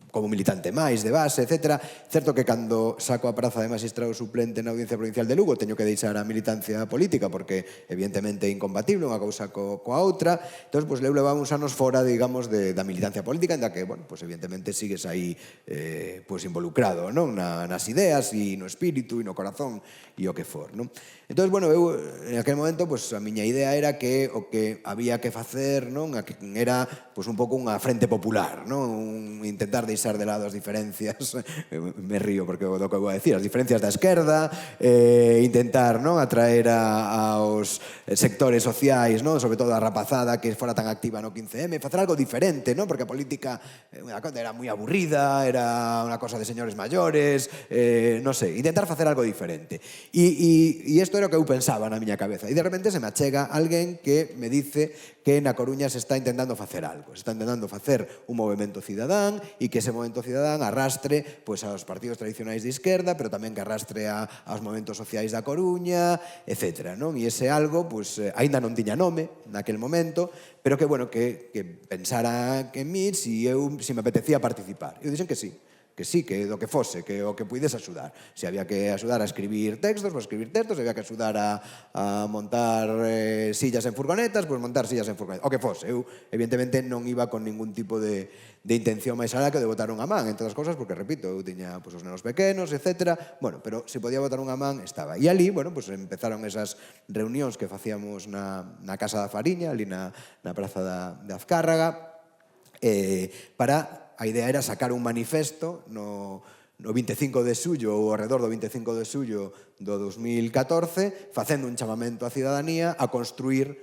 como militante máis de base, etc. Certo que cando saco a praza de magistrado suplente na Audiencia Provincial de Lugo teño que deixar a militancia política porque evidentemente é incompatible unha cousa coa outra. Entón, eu levaba uns anos fora, digamos, da militancia política, en da que, bueno, evidentemente sigues aí involucrado, non? Nas ideas e no espírito e no corazón e o que for, non? Entón, bueno, eu, en aquel momento, a miña idea era que o que había que facer, non? Era, un pouco unha frente popular, non? Intentar deixar de lado as diferencias, me río porque do que vou a decir, as diferencias da esquerda, intentar, non? Atraer aos sectores sociais, non? Sobre todo a rapazada que fora tan activa no 15M, facer algo diferente, non? Porque a política era moi aburrida, era unha cosa de señores maiores, non sei, intentar facer algo diferente. E isto era o que eu pensaba na miña cabeza. E de repente se me achega alguén que me dice que na Coruña se está intentando facer algo. Se está intentando facer un movimento cidadán e que ese movimento cidadán arrastre aos partidos tradicionais de izquierda, pero tamén que arrastre aos movimentos sociais da Coruña, etc. E ese algo, aínda non tiña nome naquel momento, pero que pensara que en mí si me apetecía participar. E eu dixen que sí, que do que fose, que o que puides axudar. Se había que axudar a escribir textos, escribir textos, se había que axudar a montar sillas en furgonetas, montar sillas en furgonetas, o que fose. Eu, evidentemente, non iba con ningún tipo de intención máis alá que de botar unha man, entre as cosas, porque, repito, eu tiña os nenos pequenos, etc. Bueno, pero se podía botar unha man, estaba. E ali, empezaron esas reunións que facíamos na Casa da Fariña, ali na Praza de Azcárraga, a idea era sacar un manifesto no 25 de xullo ou ao redor do 25 de xullo do 2014 facendo un chamamento á cidadanía a construir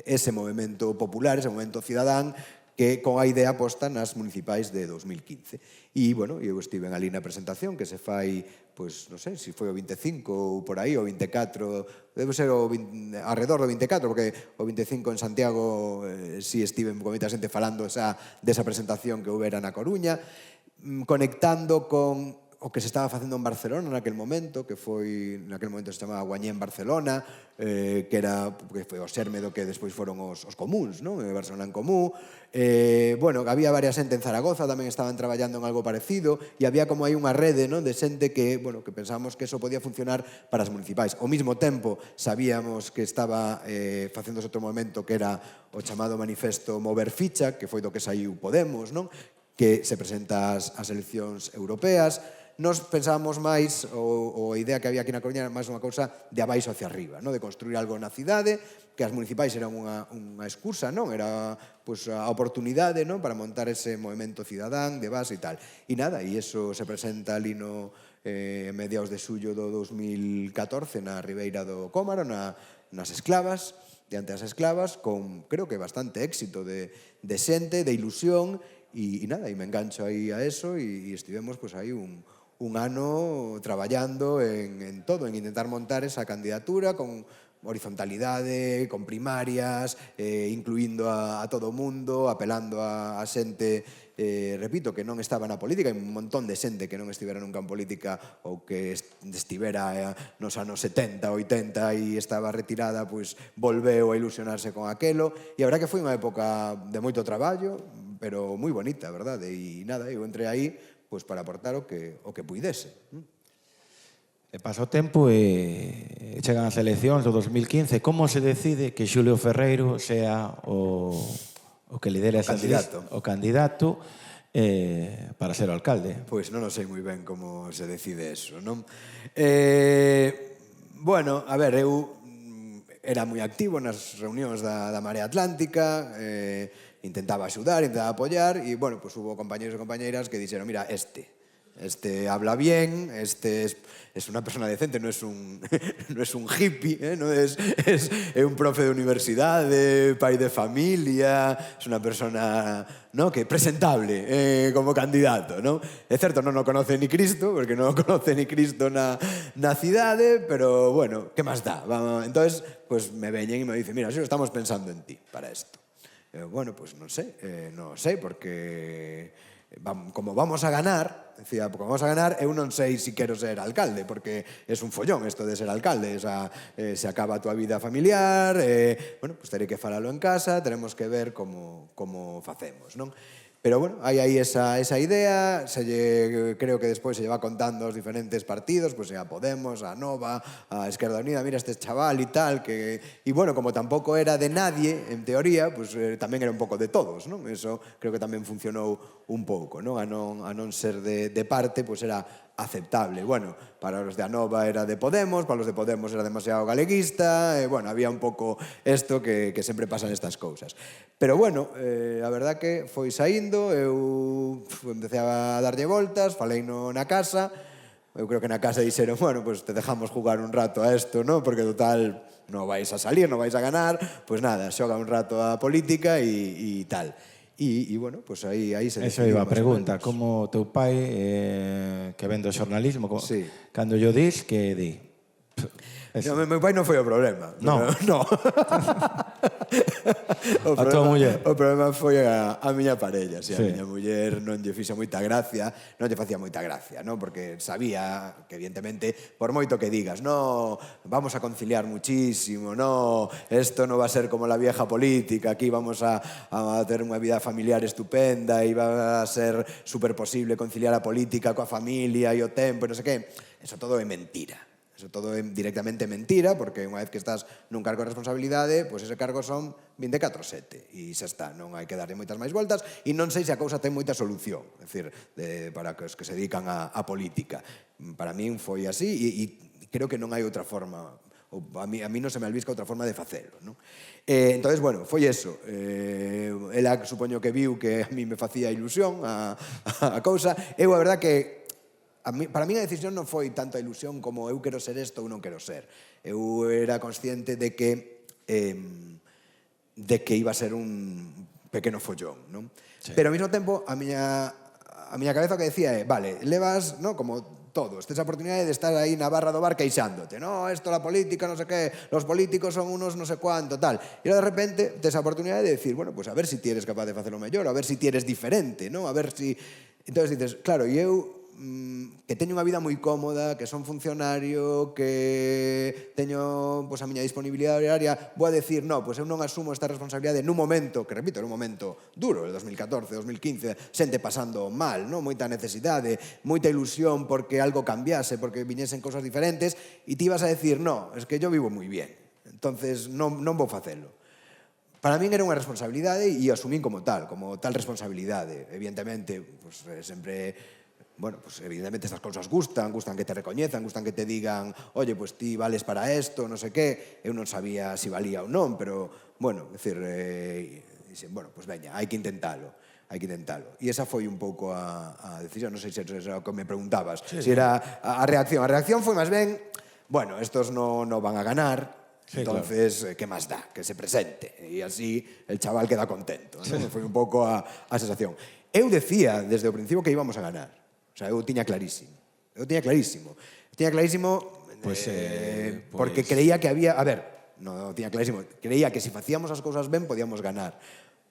ese movimento popular, ese movimento cidadán que con a idea posta nas municipais de 2015. E, eu estive ali na presentación que se fai, non sei, se foi o 25 ou por aí, o 24, debe ser alrededor do 24, porque o 25 en Santiago si estive con moita xente falando desa presentación que houbera na Coruña, conectando con o que se estaba facendo en Barcelona naquel momento, naquel momento se chamaba Guañé en Barcelona, que foi o xerme do que despois foron os comuns, Barcelona en Comú. Había varias xente en Zaragoza, tamén estaban traballando en algo parecido, e había como aí unha rede de xente que pensábamos que eso podía funcionar para as municipais. Ao mesmo tempo, sabíamos que estaba facéndose outro movimento que era o chamado manifesto Mover Ficha, que foi do que saiu Podemos, que se presenta ás eleccións europeas. Nos pensábamos máis, ou a idea que había aquí na Coruña era máis unha cousa de abaixo hacia arriba, de construir algo na cidade, que as municipais eran unha excusa, era a oportunidade para montar ese movimento cidadán de base e tal. E nada, e iso se presenta ali en mediados de xullo do 2014 na Ribeira do Cómaro, nas Esclavas, diante das Esclavas, con, creo que, bastante éxito de xente, de ilusión, e nada, e me engancho aí a eso e estivemos aí un ano traballando en todo, en intentar montar esa candidatura con horizontalidade, con primarias, incluindo a todo o mundo, apelando a xente, repito, que non estaba na política, hai un montón de xente que non estivera nunca en política ou que estivera nos anos 70, 80 e estaba retirada, volveu a ilusionarse con aquelo, e a verdad que foi unha época de moito traballo, pero moi bonita, verdade? E nada, eu entrei aí para aportar o que puidese. E pasa o tempo e chegan as eleccións do 2015. Como se decide que Xulio Ferreiro sea o que lidera o candidato para ser o alcalde? Pois non sei moi ben como se decide eso, non? A ver, eu era moi activo nas reunións da Marea Atlántica, intentaba axudar, intentaba apoiar, e, hubo compañeros e compañeiras que dixeron, mira, este habla bien, este es una persona decente, no es un hippie, é un profe de universidade, pai de familia, es una persona que presentable como candidato. É certo, non o conoce ni Cristo, porque non o conoce ni Cristo na cidade, pero, que máis dá? Entón, me veñen e me dicen, mira, si estamos pensando en ti para isto. Non sei, porque como vamos a ganar, eu non sei se quero ser alcalde, porque é un follón isto de ser alcalde, se acaba a tua vida familiar, terei que falalo en casa, teremos que ver como facemos, non? Pero bueno, hai aí esa idea, creo que despois se lleva contando os diferentes partidos, pues a Podemos, a Nova, a Esquerda Unida, mira este chaval e tal, e bueno, como tampouco era de nadie, en teoría, pues tamén era un pouco de todos, non? Eso creo que tamén funcionou un pouco, non? A non ser de parte, pues era aceptable. Bueno, para os de Anova era de Podemos, para os de Podemos era demasiado galeguista, e, bueno, había un pouco isto que sempre pasan estas cousas. Pero, bueno, a verdad que foi saindo, eu empecé a darlle voltas, falei na casa, eu creo que na casa dixeron, bueno, pues te dejamos jugar un rato a esto, ¿no? Porque total non vais a salir, non vais a ganar, pues nada, xoga un rato a política e tal. E, bueno, pues aí se Eso iba a pregunta, como teu pai, que vende o xornalismo, sí. cando yo dis, que di? Meu pai non foi o problema. No. No. A tua muller. O problema foi a miña parella. Si, Sí. a miña muller non lle fixa moita gracia, non lle facía moita gracia, non? Porque sabía que, evidentemente, por moito que digas, no, vamos a conciliar muchísimo, no, esto non va a ser como la vieja política, aquí vamos a ter unha vida familiar estupenda e va a ser super posible conciliar a política coa familia e o tempo e non sei que. Eso todo é mentira. Eso todo é directamente mentira, porque unha vez que estás nun cargo de responsabilidade, pois ese cargo son 24/7 e xa está, non hai que darlle moitas máis voltas e non sei se a cousa ten moita solución, é dicir, para os que se dedican a política. Para min foi así e creo que non hai outra forma, a mí non se me albisca outra forma de facelo, non? Entonces, bueno, foi eso. Ela supoño que viu que a mí me facía ilusión a cousa. Eu, a verdad que para mí a decisión non foi tanto a ilusión como eu quero ser isto ou non quero ser. Eu era consciente de que iba a ser un pequeno follón, non? Sí. Pero ao mesmo tempo a miña cabeza que decía é, vale, levas, non, como todos, tes a oportunidade de estar aí na barra do bar queixándote, no, esto, la política, no sé qué, los políticos son unos no sé cuánto, tal. E de repente tes a oportunidade de decir, bueno, pues a ver si ti eres capaz de facelo mellor, a ver si ti eres diferente, non? A ver si... Entonces dices, claro, e eu que teño unha vida moi cómoda, que son funcionario, que teño a miña disponibilidade horaria, vou a decir, no, eu non asumo esta responsabilidade nun momento, que repito, nun momento duro, el 2014, 2015, xente pasando mal, moita necesidade, moita ilusión porque algo cambiase, porque viñesen cosas diferentes, e ti ibas a decir, no, es que yo vivo moi bien, entonces non vou facelo. Para min era unha responsabilidade e o asumín como tal responsabilidade. Evidentemente, sempre... Bueno, pues evidentemente estas cousas gustan que te recoñezan, gustan que te digan, oye, pues ti vales para esto, no sé qué. Eu non sabía si valía ou non, pero, bueno, decir, bueno, pues veña, hai que intentalo. E esa foi un pouco a decisión, non sei se era o que me preguntabas, se era a reacción. A reacción foi máis ben, bueno, estos non van a ganar, sí, entonces, claro. ¿Qué más da? Que se presente. E así el chaval queda contento, ¿no? Sí. Foi un pouco a sensación. Eu decía desde o principio que íbamos a ganar. O sea, eu tiña clarísimo. Porque creía que había... A ver, non tiña clarísimo. Creía que se facíamos as cousas ben, podíamos ganar.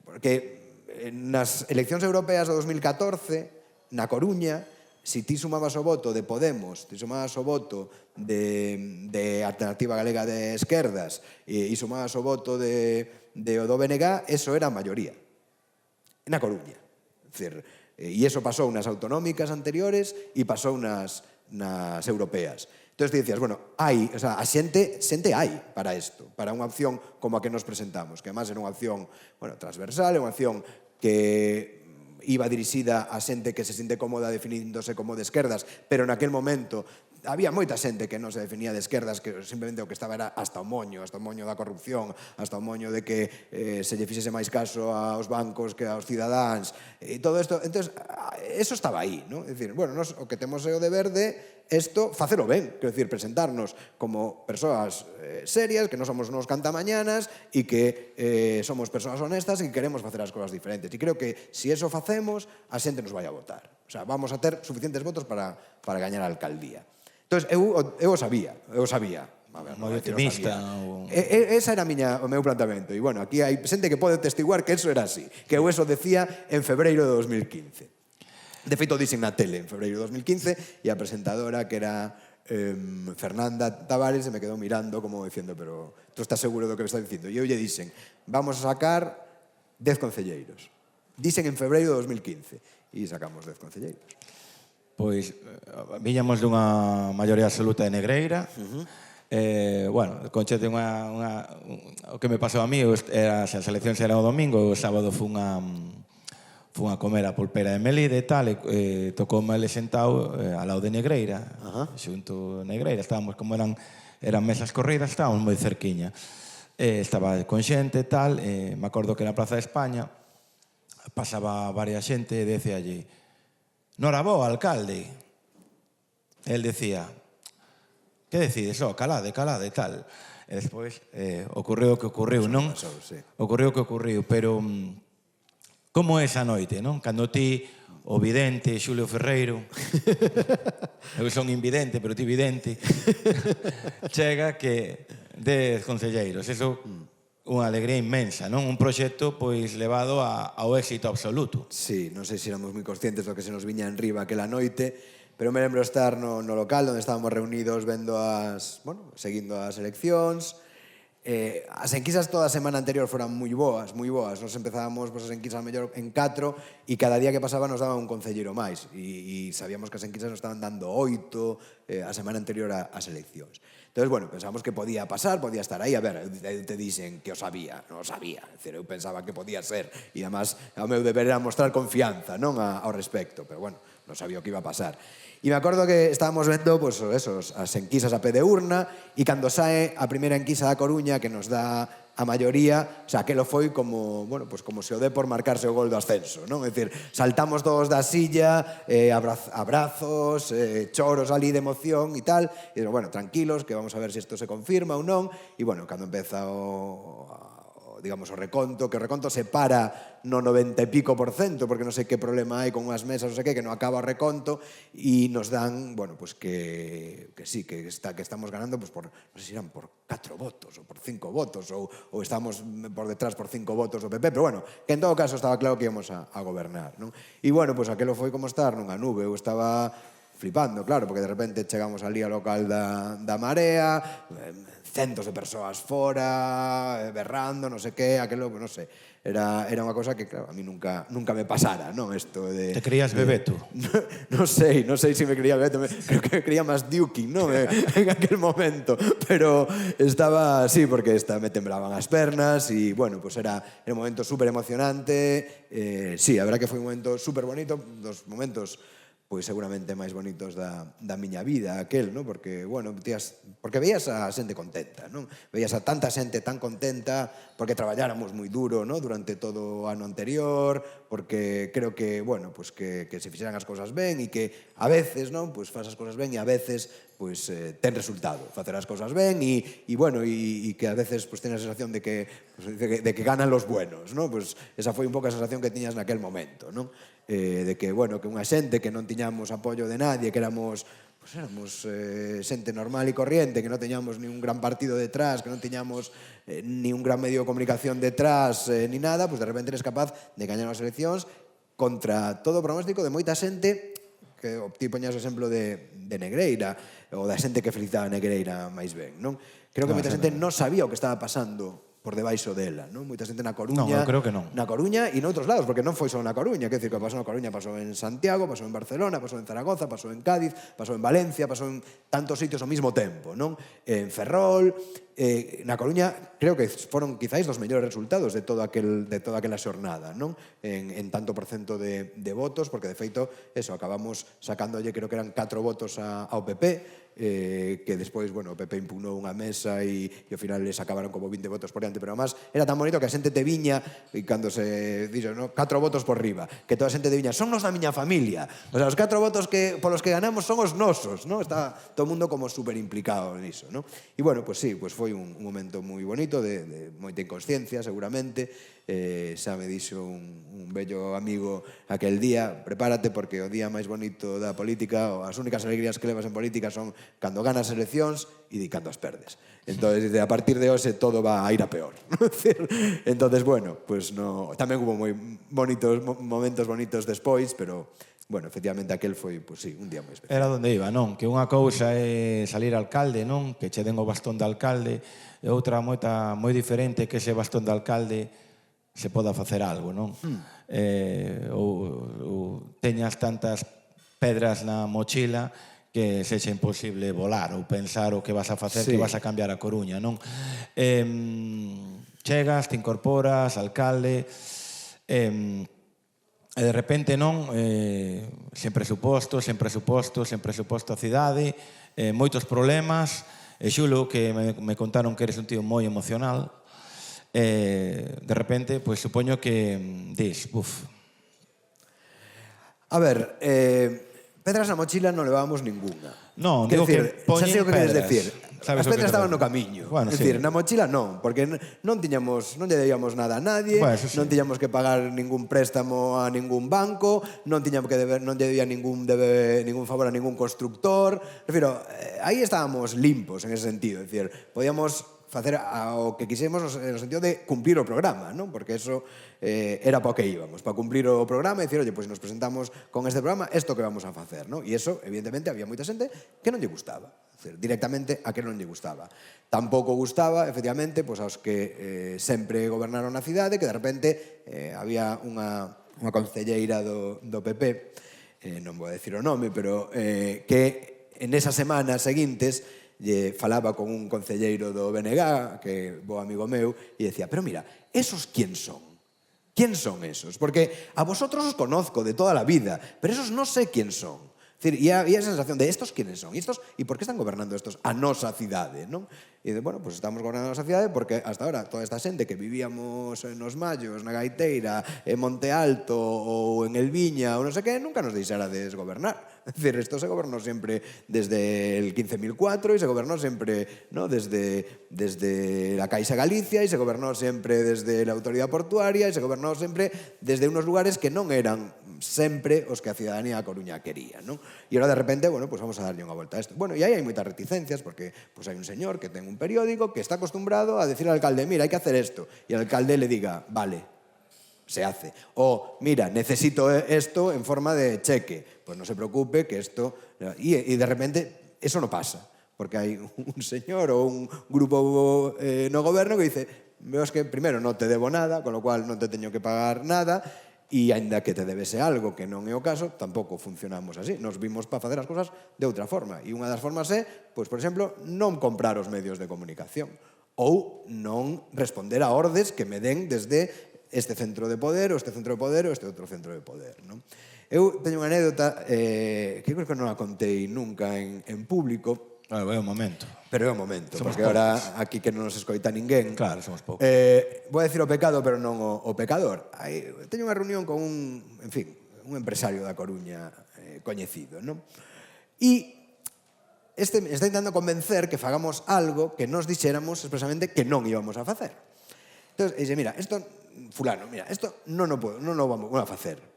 Porque nas eleccións europeas do 2014, na Coruña, se ti sumabas o voto de Podemos, ti sumabas o voto de Alternativa Galega de Esquerdas e sumabas o voto do BNG, eso era a maioría. Na Coruña. É dicir, e iso pasou nas autonómicas anteriores e pasou nas europeas. Entón, ti dicías, bueno, a xente hai para isto, para unha opción como a que nos presentamos, que además era unha opción transversal, unha opción que iba dirixida a xente que se sinte cómoda definíndose como de esquerdas, pero naquel momento había moita xente que non se definía de esquerdas, que simplemente o que estaba era hasta o moño da corrupción, hasta o moño de que se lle fixese máis caso aos bancos que aos cidadáns, e todo isto. Entón, eso estaba aí, non? É dicir, bueno, nos o que temos é o deber de isto, facelo ben, quero dicir, presentarnos como persoas serias, que non somos unos cantamañanas e que somos persoas honestas e que queremos facer as cousas diferentes. E creo que se eso facemos, a xente nos vai a votar. O sea, vamos a ter suficientes votos para gañar a alcaldía. Entón, eu o sabía. Moi optimista. Esa era o meu planteamento. E, bueno, aquí hai xente que pode testiguar que eso era así. Que eu eso decía en febreiro de 2015. De feito, dixen na tele en febreiro de 2015 e a presentadora, que era Fernanda Tavares, se me quedou mirando como diciendo, pero tú estás seguro do que me estás dicindo? E eu lle dixen, vamos a sacar 10 concelleiros. Dicen en febreiro de 2015 e sacamos 10 concelleiros. Pois, viñamos dunha maioría absoluta de Negreira. Bueno, Conchete, o que me pasou a mí, as eleccións eran o domingo, o sábado fun a comer a pulpera de Melide e tal, e tocoume ele sentado ao lado de Negreira, xunto a Negreira, estábamos, como eran mesas corridas, estábamos moi cerquiña. Estaba con xente e tal, me acordo que na Praza de España pasaba varias xente e decía allí: "Norabó, alcalde." El decía: "Que decides? Calade, e tal." E despois ocorreu o que ocorreu, non? Ocorreu o que ocorreu, pero como é esa noite, non? Cando ti, o vidente, Xulio Ferreiro, eu son invidente, pero ti vidente, chega que 10 concelleiros, eso unha alegría inmensa, non? Un proxecto pois levado ao éxito absoluto. Sí, non sei se éramos moi conscientes do que se nos viña en riba aquela noite, pero me lembro estar no local onde estábamos reunidos vendo seguindo as eleccións. As enquisas toda a semana anterior foran moi boas. Nos empezábamos as enquisas mellor en 4 e cada día que pasaba nos daban un concelleiro máis. E sabíamos que as enquisas nos estaban dando 8 a semana anterior ás eleccións. Entón, bueno, pensamos que podía pasar, podía estar aí. A ver, te dixen que o sabía, non o sabía. É dicir, eu pensaba que podía ser. E, además, o meu deber era mostrar confianza, non, ao respecto. Pero, bueno, non sabía o que iba a pasar. E me acordo que estábamos vendo as enquisas a pé de urna e cando sae a primeira enquisa da Coruña que nos dá a maioría, o sea, aquelo foi como, bueno, pues como se o dé por marcarse o gol do ascenso, non? É dicir, saltamos todos da silla, abrazos, choros ali de emoción e tal, e bueno, tranquilos, que vamos a ver se isto se confirma ou non, e bueno, cando empeza digamos, o reconto, que o reconto se para no 90 e pico %, porque non sei que problema hai con unhas mesas, non sei que non acaba o reconto, e nos dan, bueno, pues que sí, que estamos ganando, pues por, non sei se eran por 4 votos, ou por 5 votos, ou estamos por detrás por 5 votos do PP, pero bueno, que en todo caso estaba claro que íamos a gobernar, non? E bueno, pues aquelo foi como estar nunha nube, eu estaba flipando, claro, porque de repente chegamos ali ao local da Marea, centos de persoas fora, berrando, non sei que, aquelo, non sei, era unha cosa que, claro, a mí nunca me pasara, non? Esto de... Te creías Bebeto? Non sei se me creía Bebeto, creo que me creía máis Duking, non? En aquel momento, pero estaba, sí, porque me temblaban as pernas e, bueno, pues era un momento súper emocionante, sí, a verdad que foi un momento súper bonito, dos momentos pois seguramente máis bonitos da miña vida, aquel, non? Porque, bueno, porque veías a xente contenta, non? Veías a tanta xente tan contenta, porque traballáramos moi duro, non? Durante todo o ano anterior, porque creo que, bueno, pues que se fixeran as cousas ben e que a veces, non? Pues faz as cousas ben e a veces pues ten resultado facer as cousas ben e bueno, e que a veces pues ten a sensación de que ganan los buenos, non? Pues esa foi un pouco a sensación que tiñas naquel momento, non? De que, bueno, que unha xente que non tiñamos apoio de nadie, que éramos xente normal e corriente, que non teñamos ni un gran partido detrás, que non teñamos ni un gran medio de comunicación detrás, ni nada, pues de repente eres capaz de gañar as eleccións contra todo o pronóstico de moita xente, que ti poñas o exemplo de Negreira, ou da xente que felicitaba a Negreira máis ben, non? Creo que moita xente non sabía o que estaba pasando por debaixo dela, non? Moita xente na Coruña... Non, eu creo que non. Na Coruña e noutros lados, porque non foi só na Coruña, quer dizer, que pasou na Coruña, pasou en Santiago, pasou en Barcelona, pasou en Zaragoza, pasou en Cádiz, pasou en Valencia, pasou en tantos sitios ao mesmo tempo, non? En Ferrol, na Coruña, creo que foron quizáis dos mellores resultados de toda aquela xornada, non? En tanto porcento de votos, porque de feito, eso, acabamos sacándolle, creo que eran 4 votos ao PP, que despois, bueno, o PP impugnou unha mesa e ao final les acabaron como 20 votos por diante, pero además era tan bonito que a xente te viña e cando se dixo, no, 4 votos por riba, que toda a xente te viña, son os da miña familia, o sea, os 4 votos polos que ganamos son os nosos, no? Está todo o mundo como super implicado niso, no? E bueno, pues sí, pues foi un momento moi bonito de moita inconsciencia, seguramente. Xa me dixo un bello amigo aquel día, prepárate porque o día máis bonito da política, ou as únicas alegrías que levas en política son cando ganas eleccións e cando as perdes. Entón, a partir de hoxe todo va a ir a peor. Entón, bueno, pues no, tamén hubo moi bonitos momentos bonitos despois, pero bueno, efectivamente aquel foi, pues sí, un día moi especial. Era onde iba, non? Que unha cousa é salir alcalde, non? Que che den o bastón de alcalde, e outra moi diferente que ese bastón de alcalde se poda facer algo, non? Ou teñas tantas pedras na mochila que sexa imposible volar ou pensar o que vas a facer, que vas a cambiar a Coruña, non? Chegas, te incorporas, alcalde, e de repente, non, sen presuposto a cidade, moitos problemas, e xulo que me contaron que eres un tío moi emocional, de repente, pois supoño que dis, A ver, pedras na mochila non levábamos ninguna. Non, Quero digo que xa sei o que queres pedras. decir. Sabes As o que pedras quero estaban no decir. camiño. Bueno, É sí. dicir, na mochila non, porque non lle debíamos nada a nadie, Bueno, eso sí. non tiñamos que pagar ningún préstamo a ningún banco, non tiñamos que deber, non lle debía ningún favor a ningún constructor. Refiro, aí estábamos limpos en ese sentido, é dicir, podíamos facer o que quisemos no sentido de cumplir o programa, non? Porque eso era para o que íbamos, para cumplir o programa e dicir, oye, pois nos presentamos con este programa, isto que vamos a facer, non? E eso, evidentemente, había moita xente que non lle gustaba, directamente a que non lle gustaba. Tampouco gustaba, efectivamente, pois aos que sempre gobernaron a cidade, que de repente había unha concelleira do PP, non vou a decir o nome, pero que en esas semanas seguintes lle falaba con un concelleiro do BNG, que é bo amigo meu, e decía, pero mira, esos quién son? ¿Quién son esos? Porque a vosotros os conozco de toda la vida, pero esos no sé quién son. Es decir, e había esa sensación de estos quiénes son, e por que están gobernando estos a nosa cidade, non? E de, bueno, pues estamos gobernando a nosa cidade porque hasta ahora toda esta xente que vivíamos nos Mallos, na Gaiteira, en Monte Alto ou en El Viña ou non sei que, nunca nos deixara de desgobernar. Es decir, esto se gobernó siempre desde el 15.004 y se gobernó siempre, ¿no?, desde la Caixa Galicia y se gobernó siempre desde la Autoridad Portuaria y se gobernó siempre desde unos lugares que non eran sempre os que a cidadanía da Coruña quería, non? E ahora de repente, bueno, pues vamos a darlle unha volta a isto. Bueno, e aí hai moitas reticencias porque pues hai un señor que ten un periódico que está acostumbrado a decir al alcalde, mira, hai que hacer esto, e el alcalde le diga, vale, se hace. O, mira, necesito esto en forma de cheque. Pues no se preocupe que esto... Y de repente eso no pasa, porque hai un señor ou un grupo no goberno que dice, veo que primero non te debo nada, con lo cual non te teño que pagar nada, e aínda que te debese algo que non é o caso, tampouco funcionamos así. Nos vimos para facer as cousas de outra forma. E unha das formas é, pois, por exemplo, non comprar os medios de comunicación ou non responder a ordes que me den desde este centro de poder, ou este centro de poder, ou este outro centro de poder, non? Eu teño unha anécdota que creo que non a contei nunca en público. Claro, é o momento. Pero é o momento, Somos porque ahora aquí que non nos escoita ninguén. Claro, somos poucos. Vou a decir o pecado, pero non o pecador. Teño unha reunión con un empresario da Coruña coñecido, non? E este me está intentando convencer que fagamos algo que nos dixéramos expresamente que non íbamos a facer. Entón, dice, mira, isto, fulano, mira, isto non o vamos a facer.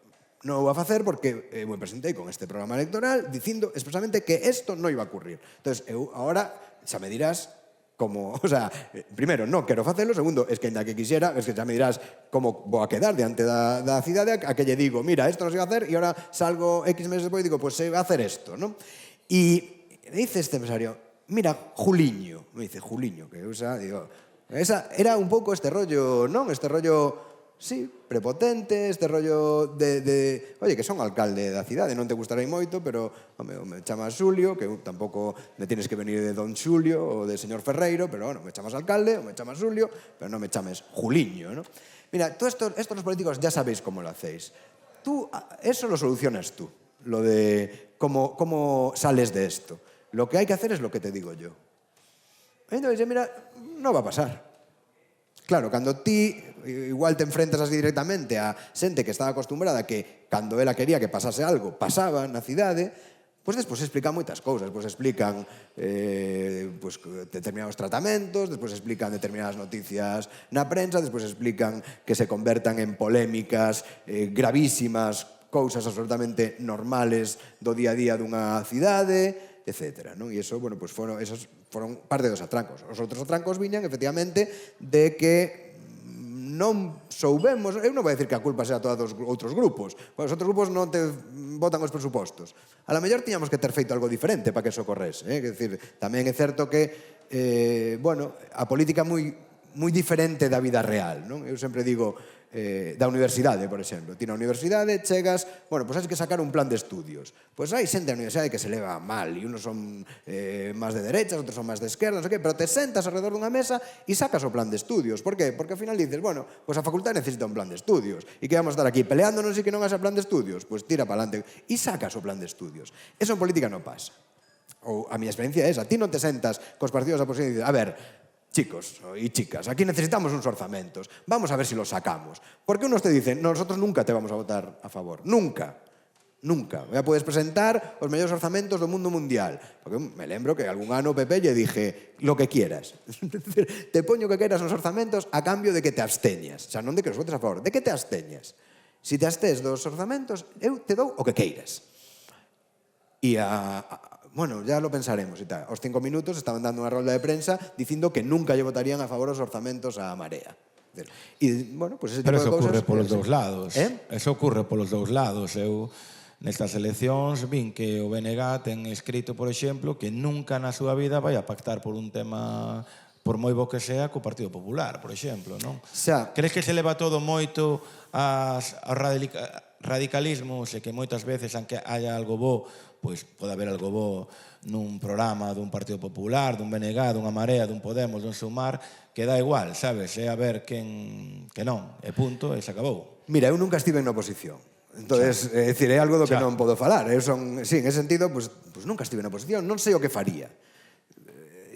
Non o vou a facer porque me presentei con este programa electoral dicindo expresamente que isto non iba a ocurrir. Entón, eu agora xa me dirás como, o sea, primeiro, non quero facelo, segundo, es que ainda que quixera, es que xa me dirás como vou a quedar diante da cidade a que lle digo, mira, isto non se iba a hacer e agora salgo X meses depois e digo, pues se va a hacer isto, non? E me dice este empresario, mira, Juliño, me dice, Juliño, que eu xa, digo, esa era un pouco este rollo, non? Este rollo... Sí, prepotente, este rollo de oye, que son alcalde da cidade, non te gustarei moito, pero me chamas Xulio, que tampouco me tienes que venir de don Xulio ou de señor Ferreiro, pero bueno, me chamas alcalde ou me chamas Xulio, pero non me chames Juliño, ¿no? Mira, todo esto los políticos ya sabéis cómo lo hacéis. Tú, eso lo solucionas tú, lo de cómo sales de esto. Lo que hay que hacer es lo que te digo yo. Entonces, mira, no va a pasar. Claro, cando ti igual te enfrentas así directamente a xente que estaba acostumbrada que cando ela quería que pasase algo, pasaba na cidade, pois despois explican moitas cousas, pois explican pois, determinados tratamentos, despois explican determinadas noticias na prensa, despois explican que se convertan en polémicas gravísimas, cousas absolutamente normales do día a día dunha cidade, etc. Non? E iso, bueno, pues esos foron parte dos atrancos. Os outros atrancos viñan, efectivamente, de que non soubemos, eu non vou dicir que a culpa sea toda dos outros grupos, os outros grupos non te botan os presupostos. A la mellor tiñamos que ter feito algo diferente para que eso ocorrese. É dicir, tamén é certo que, bueno, a política moi moi diferente da vida real, non? Eu sempre digo da universidade, por exemplo. Ti na universidade chegas, bueno, pois hai que sacar un plan de estudios. Pois hai xente da universidade que se leva mal, e unos son máis de derechas, outros son máis de esquerda, non sei que, pero te sentas alrededor dunha mesa e sacas o plan de estudios. Por qué? Porque ao final dices, bueno, pois a facultade necesita un plan de estudios. E que vamos a estar aquí peleándonos e que non haxa plan de estudios? Pois tira para adelante e sacas o plan de estudios. Eso en política non pasa. Ou a miña experiencia é esa. Ti non te sentas cos partidos da oposición e dices, a ver, chicos y chicas, aquí necesitamos unos orzamentos, vamos a ver si los sacamos. Porque unos te dicen, nosotros nunca te vamos a votar a favor, nunca, nunca. Ya puedes presentar os mellores orzamentos do mundo mundial. Porque me lembro que algún ano Pepe lle dije, lo que quieras. Te poño que queras nos orzamentos a cambio de que te absteñas. O sea, non de que os votes a favor, de que te absteñas. Si te abstés dos orzamentos, eu te dou o que queiras. E bueno, ya lo pensaremos y tal. Aos 5 minutos estaban dando unha rolda de prensa dicindo que nunca lle votarían a favor os orzamentos a Marea. E, bueno, pues ese tipo Pero de eso cousas... ocurre polos dous lados. Eh? Eso ocurre polos dous lados. Eu, nestas eleccións, vin que o BNG ten escrito, por exemplo, que nunca na súa vida vai a pactar por un tema, por moi bo que sea, co Partido Popular, por exemplo, non? Xa. Crees que se leva todo moito aos radicalismos e que moitas veces, aunque haya algo bo, pois pode haber algo bo nun programa dun Partido Popular, dun BNG, dunha Marea, dun Podemos, dun Sumar, que dá igual, sabes? É a ver quen que non, e punto, e se acabou. Mira, eu nunca estive en oposición. Entonces, é dicir, é algo do que non podo falar. Eu son, sí, en ese sentido, pues nunca estive en oposición, non sei o que faría.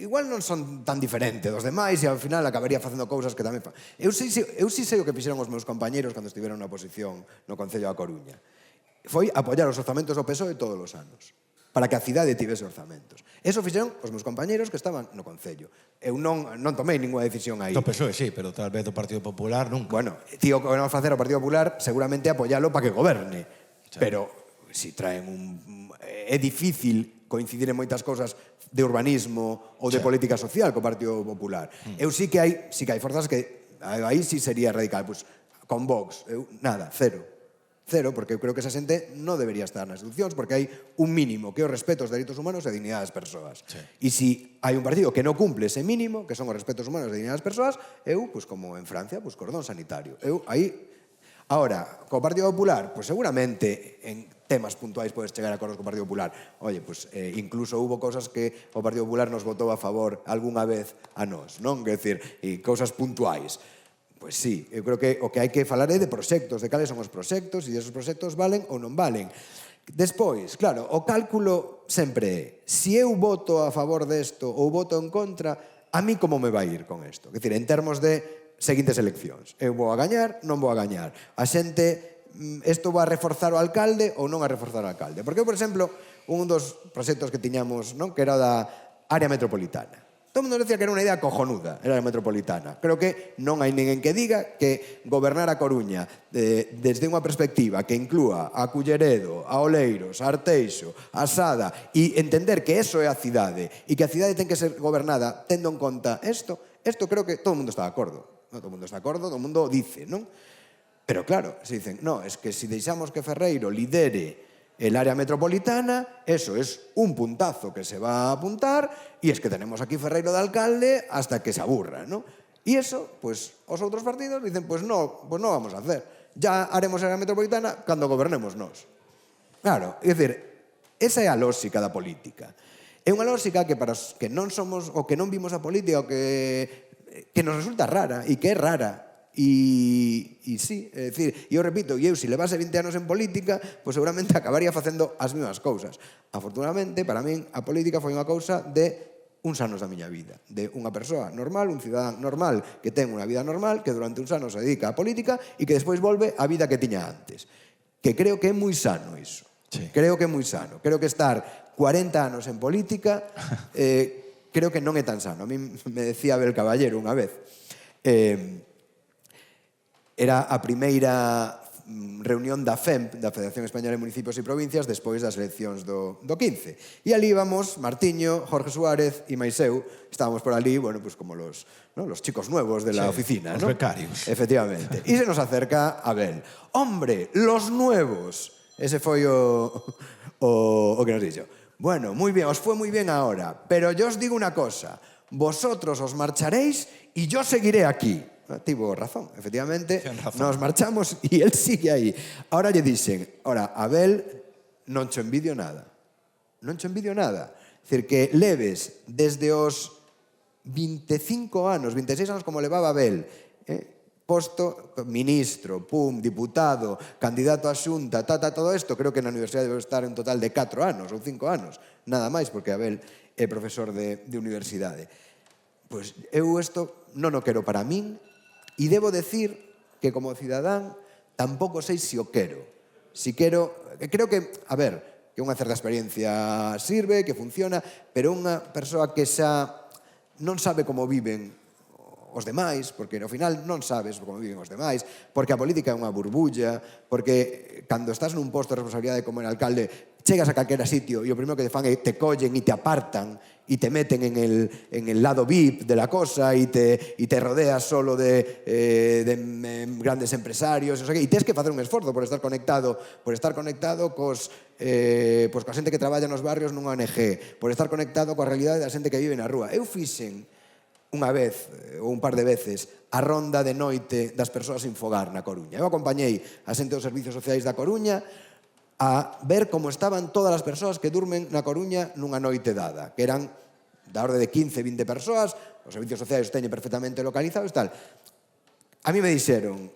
Igual non son tan diferente dos demais e ao final acabaría facendo cousas que tamén Eu sí sei o que fixeron os meus compañeros cando estiveron na oposición no Concello da Coruña. Foi apoiar os orzamentos do PSOE todos os anos, para que a cidade tivese orzamentos. Eso fixeron os meus compañeros que estaban no Concello. Eu non tomei ninguna decisión aí. Do PSOE, sí, pero tal vez do Partido Popular nunca. Bueno, tío, que vamos a facer ao Partido Popular seguramente apoialo para que goberne. Pero, si traen é difícil coincidir en moitas cousas de urbanismo ou de política social co Partido Popular. Eu sí que hai forzas que aí sí sería radical. Pues, con Vox, nada, cero, porque eu creo que esa xente non debería estar nas institucións, porque hai un mínimo que é o respeto aos dereitos humanos e a dignidade das persoas. E se hai un partido que non cumple ese mínimo, que son os respetos humanos e a dignidade das persoas, eu, pues, como en Francia, pues, cordón sanitario. Eu, aí... Ahora, co Partido Popular, pues seguramente en temas puntuais podes chegar a acordos co Partido Popular. Oye, pues incluso hubo cousas que o Partido Popular nos votou a favor algunha vez a nós, non? Quer decir, e cousas puntuais. Pois sí, eu creo que o que hai que falar é de proxectos, de cales son os proxectos, e esos proxectos valen ou non valen. Despois, claro, o cálculo sempre é, se eu voto a favor desto ou voto en contra, a mí como me vai ir con isto? Quer dizer, en termos de seguintes eleccións. Eu vou a gañar, non vou a gañar. A xente, isto vai a reforzar o alcalde ou non a reforzar o alcalde? Porque eu, por exemplo, un dos proxectos que tiñamos, non, que era da área metropolitana. Todo o mundo decía que era unha idea cojonuda, era a metropolitana. Creo que non hai ninguén que diga que gobernar a Coruña desde unha perspectiva que inclúa a Culleredo, a Oleiros, a Arteixo, a Sada, e entender que eso é a cidade e que a cidade ten que ser gobernada tendo en conta isto creo que todo o mundo está de acordo. Non, todo o mundo está de acordo, todo o mundo dice, non? Pero claro, se dicen, no, es que si deixamos que Ferreiro lidere el área metropolitana, eso es un puntazo que se va a apuntar y es que tenemos aquí Ferreiro de alcalde hasta que se aburra, ¿no? Y eso, pues, os outros partidos dicen, pues no vamos a hacer. Ya haremos área metropolitana cando gobernemos nós. Claro, é dicir, esa é a lógica da política. É unha lógica que para os que non somos, ou que non vimos a política, ou que nos resulta rara, e que é rara. E sí, é dicir, eu repito, eu se levase 20 anos en política, pois seguramente acabaría facendo as mesmas cousas. Afortunadamente, para min, a política foi unha cousa de uns anos da miña vida, de unha persoa normal, un cidadán normal que ten unha vida normal, que durante uns anos se dedica á política e que despois volve á vida que tiña antes. Que creo que é moi sano iso. Sí. Creo que é moi sano. Creo que estar 40 anos en política creo que non é tan sano. A mí me decía Abel Caballero unha vez, era a primeira reunión da FEMP, da Federación Española de Municipios e Provincias, despois das eleccións do 15. E ali íbamos Martiño, Jorge Suárez e máis eu, estábamos por ali, bueno, pues como los chicos nuevos de la oficina, los ¿no? becarios. Efectivamente. E se nos acerca Abel. ¡Hombre, los nuevos! Ese foi o que nos dixo. Bueno, muy bien, os fue muy bien ahora, pero yo os digo una cosa. vosotros os marcharéis y yo seguiré aquí. Tivo razón, efectivamente, nos marchamos e el sigue aí. Ahora lle dixen, ora, Abel, non cho envidio nada. Non cho envidio nada. Dicir, que leves desde os 25 anos, 26 anos como levaba Abel, posto ministro, diputado, candidato a xunta, todo isto, creo que na universidade debe estar un total de 4 anos ou 5 anos, nada máis, porque Abel é profesor de universidade. Pois eu isto non o quero para min, e debo decir que como cidadán tampouco sei se o quero. Si quero, creo que, a ver, que unha certa experiencia sirve, que funciona, pero unha persoa que xa non sabe como viven os demais, porque ao final non sabes como viven os demais, porque a política é unha burbulla, porque cando estás nun posto de responsabilidade como el alcalde, chegas a calquera sitio e o primeiro que te fan é te collen e te apartan e te meten en el lado VIP de la cosa e te rodeas solo de grandes empresarios, e tens que facer un esforzo por estar conectado coa xente que traballa nos barrios nunha ONG, por estar conectado coa realidade da xente que vive na rúa. Eu fixen unha vez ou un par de veces a ronda de noite das persoas sin fogar na Coruña. Eu acompañei a xente dos servicios sociais da Coruña a ver como estaban todas as persoas que durmen na Coruña nunha noite dada, que eran da orde de 15, 20 persoas, os servicios sociais os teñen perfectamente localizados e tal. A mí me dixeron,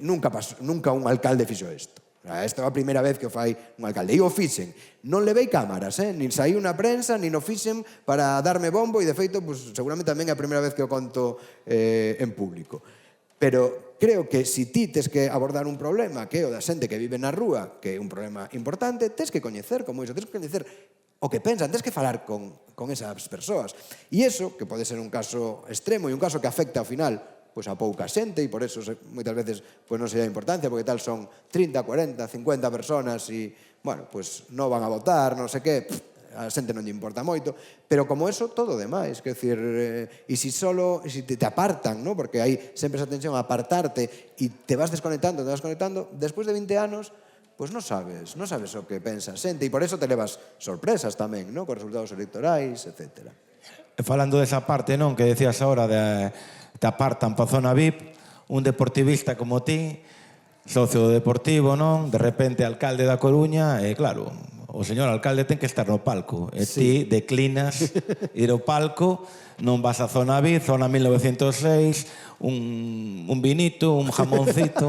nunca un alcalde fixo isto. Esta é a primeira vez que o fai un alcalde. E o fixen. Non levei cámaras, nin saí unha prensa, nin o fixen para darme bombo, e de feito, seguramente tamén é a primeira vez que o conto en público. Pero creo que se ti tes que abordar un problema que é o da xente que vive na rúa, que é un problema importante, tes que coñecer como iso, tes que coñecer o que pensan, tes que falar con esas persoas. E iso, que pode ser un caso extremo e un caso que afecta ao final a pouca xente, e por eso moitas veces non se dá importancia, porque tal son 30, 40, 50 personas e, bueno, non van a votar, non sei que, a xente non lle importa moito, pero como eso, todo o demais, quer dizer, e se te apartan, porque hai sempre esa tensión a apartarte e te vas desconectando, despois de 20 anos, pois non sabes o que pensa a xente, e por eso te levas sorpresas tamén, cos resultados electorais, etc. Falando desa parte, non, que decías ahora te apartan pa zona VIP, un deportivista como ti, socio deportivo, non? De repente alcalde da Coruña, e claro, o señor alcalde ten que estar no palco. E ti declinas ir ao palco, non vas a zona VIP, zona 1906, un vinito, un jamoncito,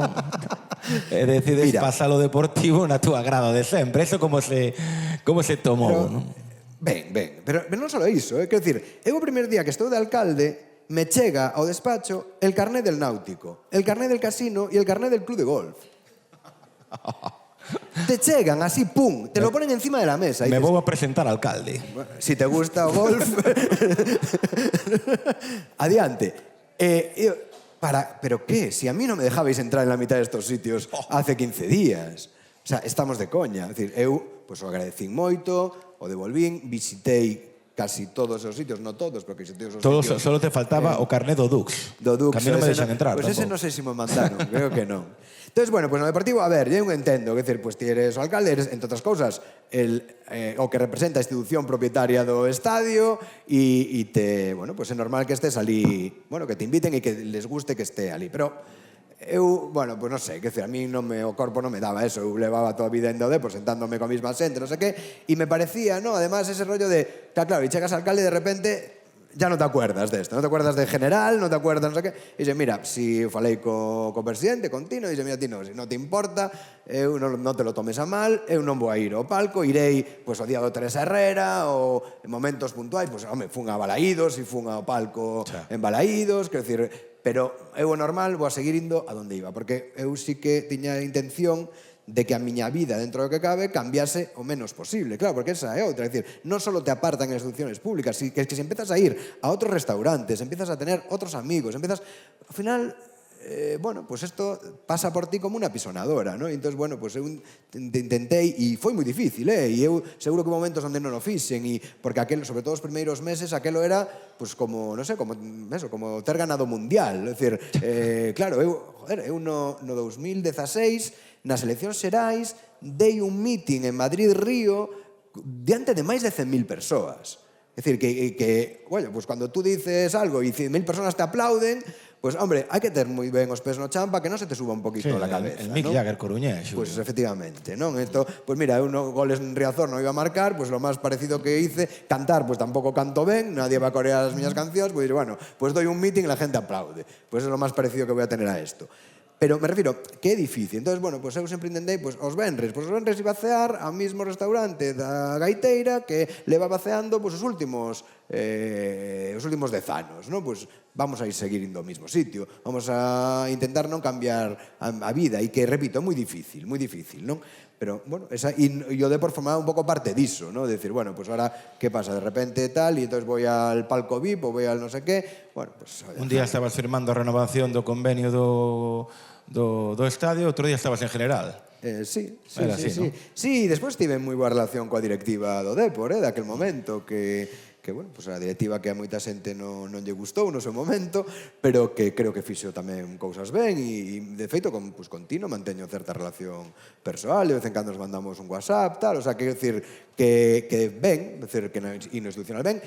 e decides pasar o deportivo na túa grada de sempre. Eso como se tomou, non? Ben, pero non só iso, quero dicir, eu o primer día que estou de alcalde me chega ao despacho el carné del náutico, el carné del casino e el carné del club de golf. Te chegan así, pum, te lo ponen encima de la mesa. Me vou a presentar alcalde. Si te gusta o golf, adiante. Pero qué, si a mí non me dejabais entrar en la mitad de estos sitios hace 15 días. O sea, estamos de coña. É dicir, eu o agradecín moito, o devolvín, visitei casi todos os sitios, non todos, porque visitei os sitios... Solo te faltaba o carné do Dux. Do Dux. Que a mí non me deixan entrar. Pois ese non sei se me mandaron, creo que non. Entón, bueno, no Deportivo, a ver, eu entendo, que decir, ti eres o alcalde, eres, entre outras cousas, o que representa a institución propietaria do estadio e te, bueno, é normal que estés ali, bueno, que te inviten e que les guste que esté ali, pero... Eu, bueno, non sei, que a mí o corpo non me daba eso, eu levaba toda a vida en Dode, sentándome con a mesma xente, non sei que, e me parecía, además, ese rollo de, claro, e chegas al alcalde e de repente ya non te acuerdas de esto, non te acuerdas de general, non te acuerdas, non sei que, e dixe, mira, si falei co presidente, con Tino, e dixe, mira, Tino, se non te importa, eu non te lo tomes a mal, eu non vou a ir ao palco, irei, o día do Teresa Herrera, ou en momentos puntuais, fun a Balaídos, e fun ao palco en Balaídos, quero dicir, pero eu o normal vou a seguir indo a donde iba, porque eu sí que tiña a intención de que a miña vida, dentro do que cabe, cambiase o menos posible. Claro, porque esa é outra. É dicir, non só te apartan en instituciones públicas, que se empezas a ir a outros restaurantes, empiezas a tener outros amigos, empiezas... Ao final, bueno, pues esto pasa por ti como unha pisonadora, ¿no? Entón, bueno, pues eu intentei, e foi moi difícil, e eu seguro que momentos onde non o fixen, e porque aquel, sobre todo os primeiros meses, aquelo era, pues como, non sei, como ter ganado mundial, é dicir, claro, eu no 2016, nas eleccións xerais, dei un meeting en Madrid, Río, diante de máis de 100.000 persoas. Es decir, bueno, pues cuando tú dices algo y 100.000 personas te aplauden, pues, hombre, hai que ter moi ben os pés no chan para que non se te suba un poquito la cabeza, el Mick ¿no? Jagger coruñés. Pues efectivamente, non? Esto, pues mira, eu goles en Riazor non iba a marcar, pues lo máis parecido que hice, cantar, pues tampouco canto ben, nadie va a corear as miñas cancións, pues bueno, pues doy un meeting e la gente aplaude. Pues é lo máis parecido que voy a tener a esto. Pero me refiro, que é difícil. Entonces, bueno, pues eu sempre intentei, pues os venres iba a cear ao mismo restaurante da Gaiteira que levaba ceando pues, os últimos 10 anos, non? Pues vamos a ir seguir indo ao mismo sitio, vamos a intentar non cambiar a vida, e que, repito, é moi difícil, non? Pero, bueno, e o Depor formaba un pouco parte diso, ¿no? De decir, bueno, pues ahora, ¿qué pasa? De repente tal, y entonces voy al palco VIP o voy al no sé qué. Bueno, pues... Un día estabas firmando a renovación do convenio do estadio, outro día estabas en general. Sí. Sí, despois tive moi boa relación coa directiva do Depor, daquel momento, que bueno, pues a directiva que a moita xente non lle gustou no seu momento, pero que creo que fixo tamén cousas ben e de feito con Tino manteño certa relación persoal, de vez en cando nos mandamos un WhatsApp, tal, o sea, quero dicir que ben, decir que no institucional ben.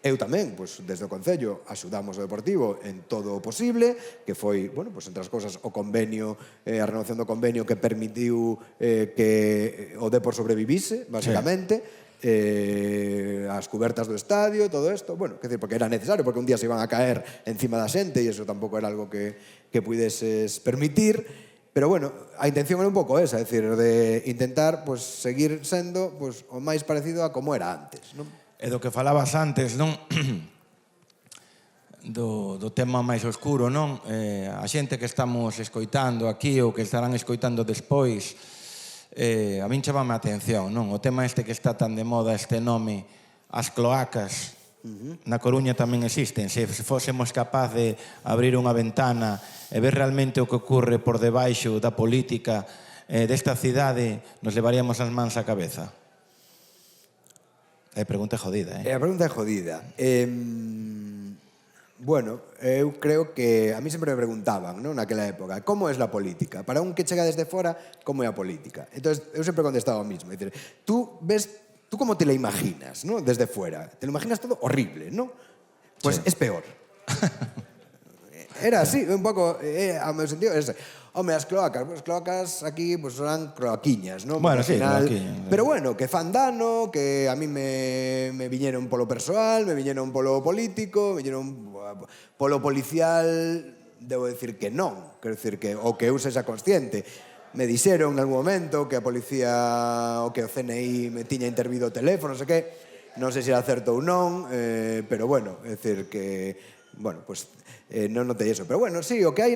Eu tamén, pues, desde o Concello, axudamos o Deportivo en todo o posible, que foi, bueno, pues, entre as cousas, o convenio, a renovación do convenio que permitiu que o Depor sobrevivise, basicamente, as cubertas do estadio, todo isto, bueno, que decir, porque era necesario, porque un día se iban a caer encima da xente e iso tampouco era algo que puideses permitir, pero bueno, a intención era un pouco esa, é dicir, de intentar pues, seguir sendo pues, o máis parecido a como era antes, non? E do que falabas antes, non? Do tema máis oscuro, non? A xente que estamos escoitando aquí ou que estarán escoitando despois, a min chamame a atención, non? O tema este que está tan de moda, este nome, as cloacas, na Coruña tamén existen. Se fósemos capaz de abrir unha ventana e ver realmente o que ocurre por debaixo da política desta cidade, nos levaríamos as mans á cabeza. A pregunta é jodida, A pregunta é jodida. Bueno, eu creo que a mí sempre me preguntaban, non, naquela época, como é a política? Para un que chega desde fora, como é a política? Entón, eu sempre contestaba o mismo, dicir, tú como te la imaginas, non, desde fuera? Te lo imaginas todo horrible, non? Pues es peor. Era así, un pouco, ao meu sentido, ese. Home, as cloacas aquí pues, serán cloaquiñas, non? Bueno, sí, final, cloaquiñas. pero bueno, que fan dano, que a mí me viñeron polo persoal, me viñeron polo político, me viñeron polo policial, debo decir que non, quero decir que o que eu sexa consciente. Me dixeron en algún momento que a policía o que o CNI me tiña intervido o teléfono, non sei que, non sei se era certo ou non, pero bueno, é dicir que bueno, pues non notei eso. Pero bueno, sí, o que hai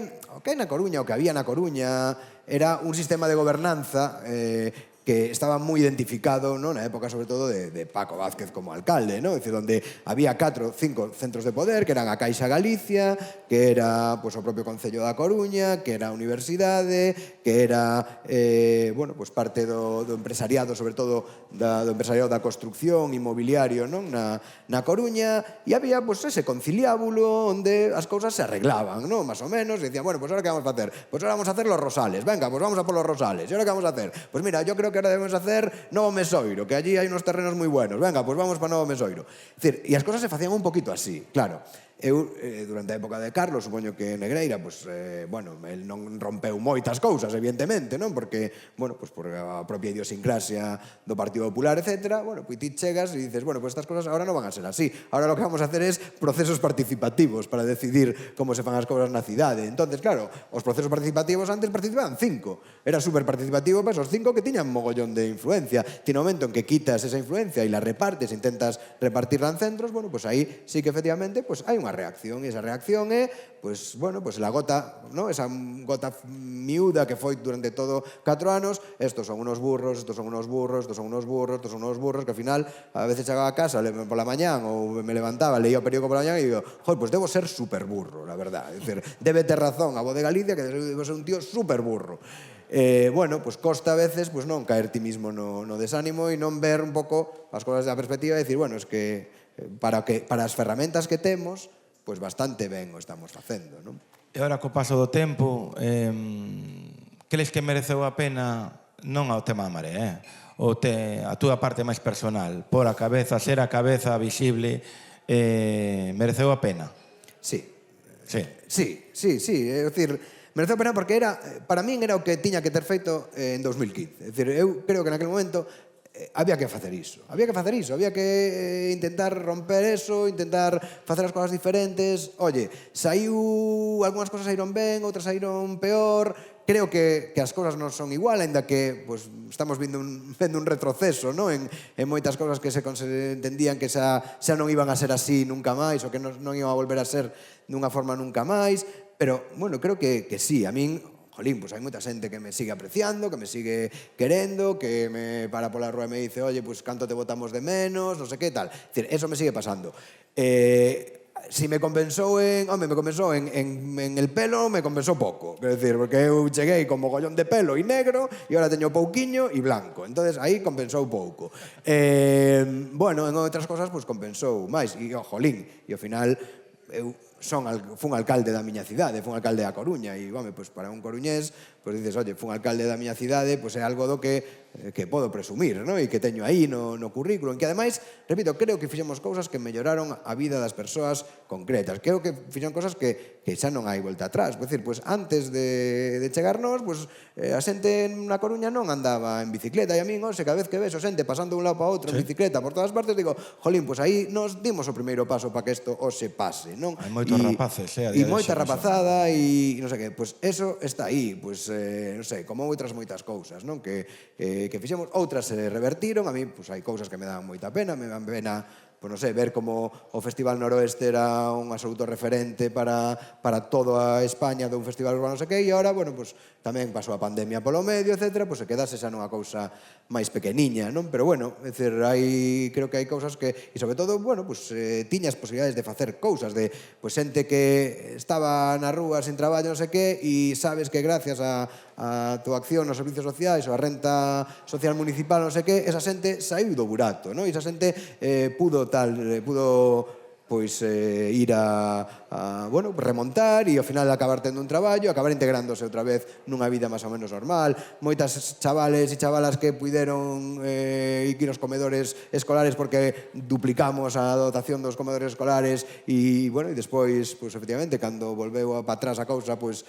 na Coruña, o que había na Coruña, era un sistema de gobernanza que estaba moi identificado, ¿no? Na época, sobre todo, de Paco Vázquez como alcalde, ¿no? Es decir, donde había 4 ou 5 centros de poder, que eran a Caixa Galicia, que era pues, o propio Concello da Coruña, que era a Universidade, que era, bueno, pues parte do empresariado, sobre todo do empresariado da construcción, inmobiliario, non? Na Coruña, e había, pues, ese conciliábulo onde as cousas se arreglaban, non? Más ou menos, e decían, bueno, pues ahora que vamos a hacer? Pues ahora vamos a hacer los Rosales, venga, pues vamos a por los Rosales, e ahora que vamos a hacer? Pues mira, yo creo que ahora debemos hacer Novo Mesoiro, que allí hai unos terrenos moi buenos, venga, pues vamos para Novo Mesoiro. Es decir, e as cousas se facían un poquito así, claro. Eu, durante a época de Carlos, supoño que Negreira, pues, bueno, el non rompeu moitas cousas, evidentemente, non? Porque, bueno, pues por a propia idiosincrasia do Partido Popular, etc. Bueno, pues ti chegas e dices, bueno, pues estas cosas ahora non van a ser así. Ahora lo que vamos a hacer es procesos participativos para decidir como se fan as cousas na cidade. Entonces, claro, os procesos participativos antes participaban 5. Era super participativo para esos 5 que tiñan mogollón de influencia. Tiene un momento en que quitas esa influencia e la repartes, intentas repartirla en centros, bueno, pues aí sí que efectivamente pues hai unha reacción, e esa reacción é, pues, bueno, pues la gota, ¿no? Esa gota miúda que foi durante todo 4 anos, estos son unos burros, estos son unos burros, estos son unos burros, estos son unos burros, que ao final, a veces chegaba a casa por la mañán, ou me levantaba, leía o periódico por la mañán e digo, joder, pues debo ser super burro, la verdad. Es decir, debe ter razón a voz de Galicia que debo ser un tío super burro. Bueno, pues costa a veces pues non caer ti mismo no desánimo e non ver un pouco as cousas da perspectiva e decir, bueno, es que para as ferramentas que temos, pues bastante ben o estamos facendo, non? E agora, co paso do tempo, crees que mereceu a pena non ao tema da Marea, a túa parte máis personal, por a cabeza, ser a cabeza visible, mereceu a pena? Sí. Sí. Sí, é dicir, mereceu a pena porque para min era o que tiña que ter feito en 2015. É dicir, eu creo que naquele momento había que facer iso, había que intentar romper eso, intentar facer as cosas diferentes. Oye, algunhas cosas saíron ben, outras saíron peor. Creo que as cousas non son igual, ainda que pues, estamos vendo un retroceso, ¿no? en moitas cousas que se entendían que xa non iban a ser así nunca máis, ou que non iban a volver a ser dunha forma nunca máis, pero, bueno, creo que sí. A min, jolín, pues hai moita xente que me sigue apreciando, que me sigue querendo, que me para pola rúa e me dice, oye, pues canto te botamos de menos, non sei que tal. Es decir, eso me sigue pasando. Si me compensou en el pelo, me compensou pouco. Quero dicir, porque eu cheguei con mogollón de pelo e negro e agora teño pouquiño e blanco. Entonces aí compensou pouco. Bueno, en outras cosas, pues compensou máis. E, jolín, e ao final eu fun alcalde da miña cidade, fun alcalde da Coruña e, home, pues para un coruñés, pues dices, oye, fun alcalde da miña cidade, pues é algo do que podo presumir, ¿no? E que teño aí no currículo, que ademais, repito, creo que fixemos cousas que melloraron a vida das persoas concretas. Creo que fixeron cousas que xa non hai volta atrás. É dicir, pues antes de chegarnos, pues a xente na Coruña non andaba en bicicleta, e a min, cada vez que ves a xente pasando de un lado para outro en bicicleta por todas partes, digo, jolín, pues aí nos dimos o primeiro paso para que isto se pase, non? Hai moitos rapaces, a día E moita rapazada e non sei que, pues eso está aí, pues non sei, como outras moitas cousas, non? Que fixemos, outras se revertiron. A mí, pues hai cousas que me dan moita pena, me dan pena, pues non sei, ver como o Festival Noroeste era un absoluto referente para toda a España dun festival urbano, non sei que, e agora, bueno, pues tamén pasou a pandemia polo medio, etcétera, pues se quedase xa nunha cousa máis pequeniña, non? Pero bueno, é dicir, creo que hai cousas que, e sobre todo, bueno, pues tiñas posibilidades de facer cousas, de, pues xente que estaba na rúa sin traballo, non sei que, e sabes que gracias a túa acción nos servicios sociais ou a renta social municipal, non sei que, esa xente saiu do burato, non? E esa xente pudo pois ir bueno, remontar e ao final acabar tendo un traballo, acabar integrándose outra vez nunha vida máis ou menos normal. Moitas chavales e chavalas que puideron ir aos comedores escolares porque duplicamos a dotación dos comedores escolares e, bueno, e despois, pois, efectivamente, cando volveu para atrás a cousa, pois,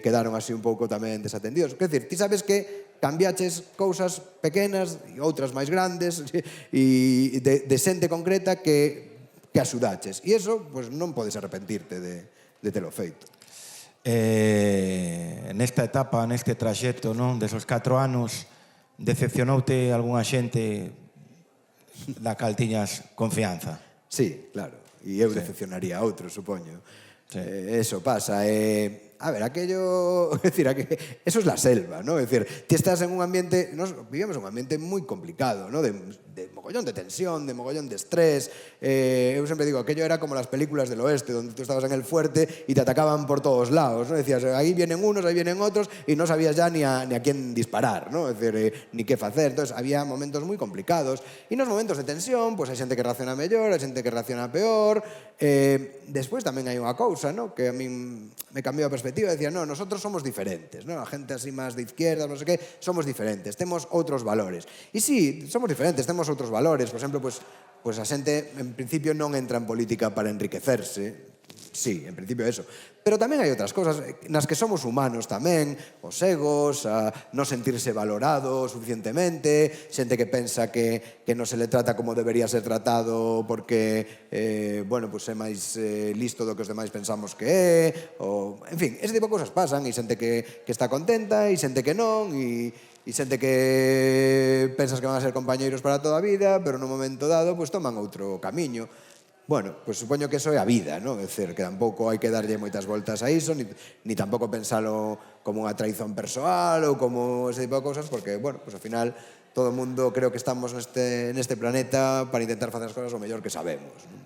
quedaron así un pouco tamén desatendidos. Quer dizer, ti sabes que cambiaches cousas pequenas e outras máis grandes e de xente concreta que axudaches. E iso, pues, non podes arrepentirte de telo feito. Nesta etapa, neste traxecto, non, desos 4 anos, decepcionoute algunha xente da cal tiñas confianza? Sí, claro. E eu decepcionaría a outros, supoño. Eso pasa. A ver, aquello... Es decir, eso es la selva, ¿no? Es decir, ti estás en un ambiente... Vivimos en un ambiente moi complicado, ¿no? De mogollón de tensión, de mogollón de estrés. Eu sempre digo, aquello era como las películas del oeste, donde tú estabas en el fuerte y te atacaban por todos lados, ¿no? Decías, ahí vienen unos, ahí vienen otros, y no sabías ya ni a quién disparar, ¿no? Es decir, ni qué facer. Entonces, había momentos moi complicados. E nos momentos de tensión, pues hai xente que reacciona mellor, hai xente que reacciona peor. Despois tamén hai unha cousa, ¿no? Que a min me cambiou a perspectiva. Decía, no, nosotros somos diferentes, ¿no? A gente así más de izquierda, no sé qué, somos diferentes, temos outros valores. E sí, somos diferentes, temos outros valores. Por exemplo, pues a xente, en principio, non entra en política para enriquecerse. Sí, en principio eso. Pero tamén hai outras cosas nas que somos humanos tamén, os egos, a non sentirse valorado suficientemente, xente que pensa que non se le trata como debería ser tratado porque, bueno, pues é máis listo do que os demais pensamos que é, ou, en fin, ese tipo de cosas pasan, e xente que está contenta, e xente que non, e xente que pensas que van a ser compañeiros para toda a vida, pero nun momento dado, pues toman outro camiño. Bueno, pues supoño que eso é a vida, non? É dicir, que tampouco hai que darlle moitas voltas a iso, ni tampouco pensalo como unha traición persoal ou como ese tipo de cousas, porque, bueno, pues ao final todo o mundo creo que estamos neste planeta para intentar facer as cosas o mellor que sabemos, non?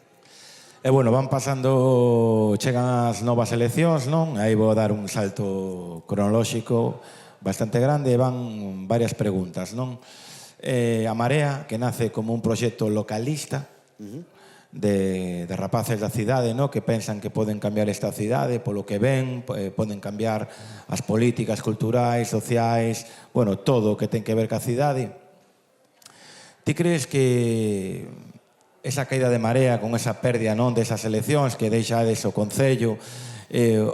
E, bueno, van pasando, chegan as novas eleccións, non? Aí vou dar un salto cronolóxico bastante grande e van varias preguntas, non? A Marea, que nace como un proxecto localista, de rapaces da cidade, no? Que pensan que poden cambiar esta cidade polo que ven, poden cambiar as políticas culturais, sociais, bueno, todo o que ten que ver ca cidade. Ti crees que esa caída de marea con esa pérdida, non, desas eleccións que deixades o Concello,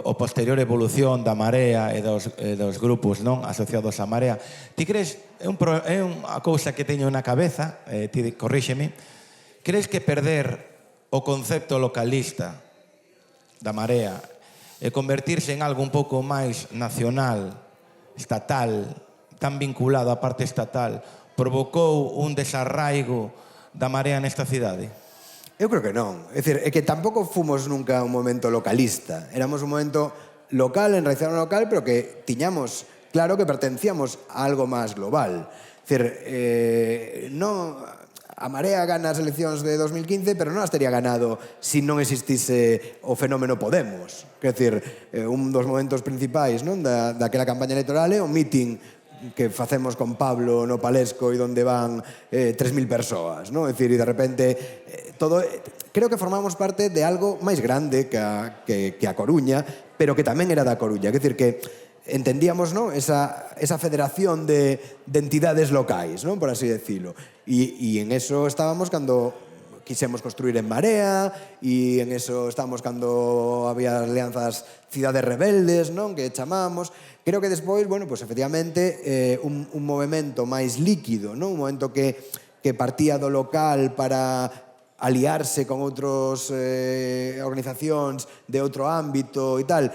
o posterior evolución da Marea e dos grupos, non, asociados á Marea, ti crees, é unha cousa que teño na cabeza, ti corríxeme, crees que perder o concepto localista da Marea e convertirse en algo un pouco máis nacional, estatal, tan vinculado á parte estatal, provocou un desarraigo da Marea nesta cidade? Eu creo que non. É dicir, é que tampouco fomos nunca un momento localista. Éramos un momento local, enraizado no local, pero que tiñamos claro que pertencíamos a algo máis global. É dicir, non... A Marea gana as eleccións de 2015, pero non as tería ganado se non existise o fenómeno Podemos. Quer dizer, un dos momentos principais, non, daquela campaña electoral é o meeting que facemos con Pablo no Palesco e onde van 3.000 persoas, non? É dicir, e de repente todo... Creo que formamos parte de algo máis grande que a Coruña, pero que tamén era da Coruña. Quer dizer, que entendíamos, ¿no?, esa federación de entidades locais, ¿no?, por así decirlo. Y en eso estábamos cando quixemos construir en Marea, e en eso estábamos cando había alianzas cidades rebeldes, non?, que chamamos. Creo que despois, bueno, pues efectivamente, un movimento máis líquido, non?, un momento que partía do local para aliarse con outras organizacións de outro ámbito e tal.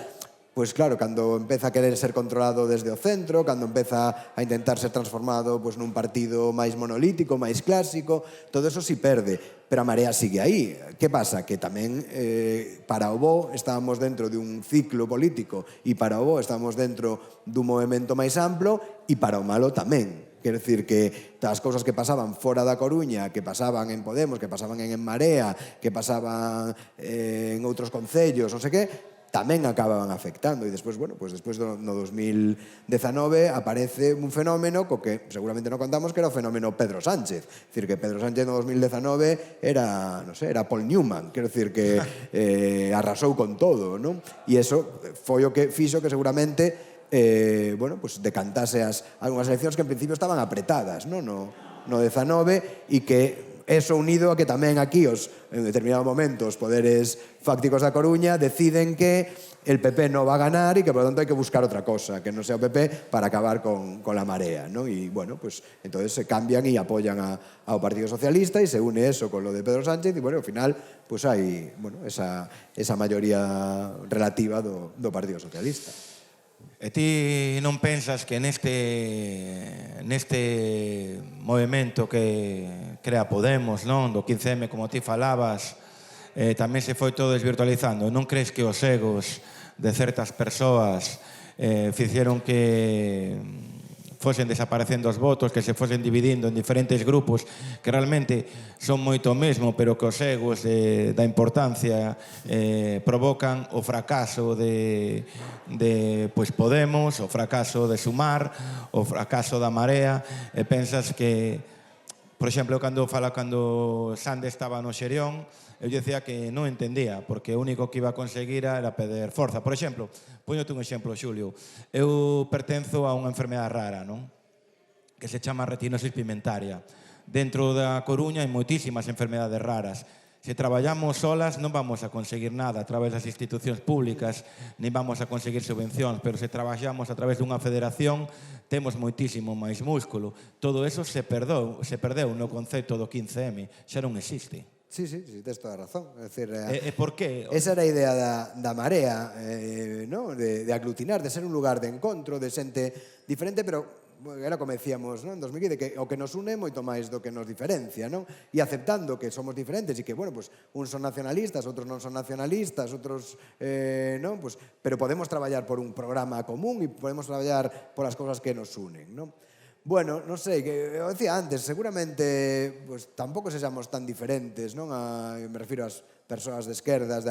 Pois claro, cando empeza a querer ser controlado desde o centro, cando empeza a intentar ser transformado pues, nun partido máis monolítico, máis clásico, todo eso si perde, pero a Marea sigue aí. Que pasa? Que tamén para o bo estábamos dentro de un ciclo político e para o bo estábamos dentro dun movimento máis amplo e para o malo tamén. Quero dicir que as cousas que pasaban fora da Coruña, que pasaban en Podemos, que pasaban en Marea, que pasaban en outros concellos, non sei que, tamén acababan afectando. E despois, bueno, pues despois no 2019 aparece un fenómeno co que seguramente non contamos, que era o fenómeno Pedro Sánchez. É dicir, que Pedro Sánchez no 2019 era, non sei, era Paul Newman. Quero dicir que arrasou con todo, non? E iso foi o que fixo que seguramente bueno, pues decantase algunhas eleccións que en principio estaban apretadas, non? No 19, e que eso unido a que tamén aquí, en determinado momento, os poderes fácticos da Coruña deciden que el PP non va a ganar e que, por lo tanto, hai que buscar outra cosa, que non sea o PP, para acabar con la Marea, ¿no? Y, bueno, pues, entonces se cambian e apoyan ao Partido Socialista e se une eso con lo de Pedro Sánchez e, bueno, ao final, pues hai, bueno, esa maioría relativa do Partido Socialista. E ti non pensas que neste movimento que crea Podemos, non, do 15M, como ti falabas, tamén se foi todo desvirtualizando? Non crees que os egos de certas persoas fixeron que fosen desaparecendo os votos, que se fosen dividindo en diferentes grupos que realmente son moito mesmo, pero que os egos da importancia provocan o fracaso de pois Podemos, o fracaso de Sumar, o fracaso da Marea, e pensas que, por exemplo, cando Sande estaba no Xerión, eu dicía que non entendía, porque o único que iba a conseguir era perder forza. Por exemplo, poñote un exemplo, Xulio. Eu pertenzo a unha enfermedade rara, non? Que se chama retinosis pigmentaria. Dentro da Coruña hai moitísimas enfermedades raras. Se traballamos solas non vamos a conseguir nada a través das institucións públicas, nin vamos a conseguir subvencións, pero se traballamos a través dunha federación, temos moitísimo máis músculo. Todo eso se perdeu no concepto do 15M, xa non existe. Sí, tens toda a razón. É dicir, e por qué? Esa era a idea da Marea, ¿no? De aglutinar, de ser un lugar de encontro, de xente diferente, pero era como decíamos, ¿no?, en 2015, que o que nos une moito máis do que nos diferencia, ¿no? E aceptando que somos diferentes e que, bueno, pues, uns son nacionalistas, outros non son nacionalistas, outros, ¿no? Pues, pero podemos traballar por un programa común e podemos traballar por as cousas que nos unen, ¿no? Bueno, non sei, que eu decía antes, seguramente pues, tampouco sexamos tan diferentes, non? Me refiro ás persoas de esquerdas,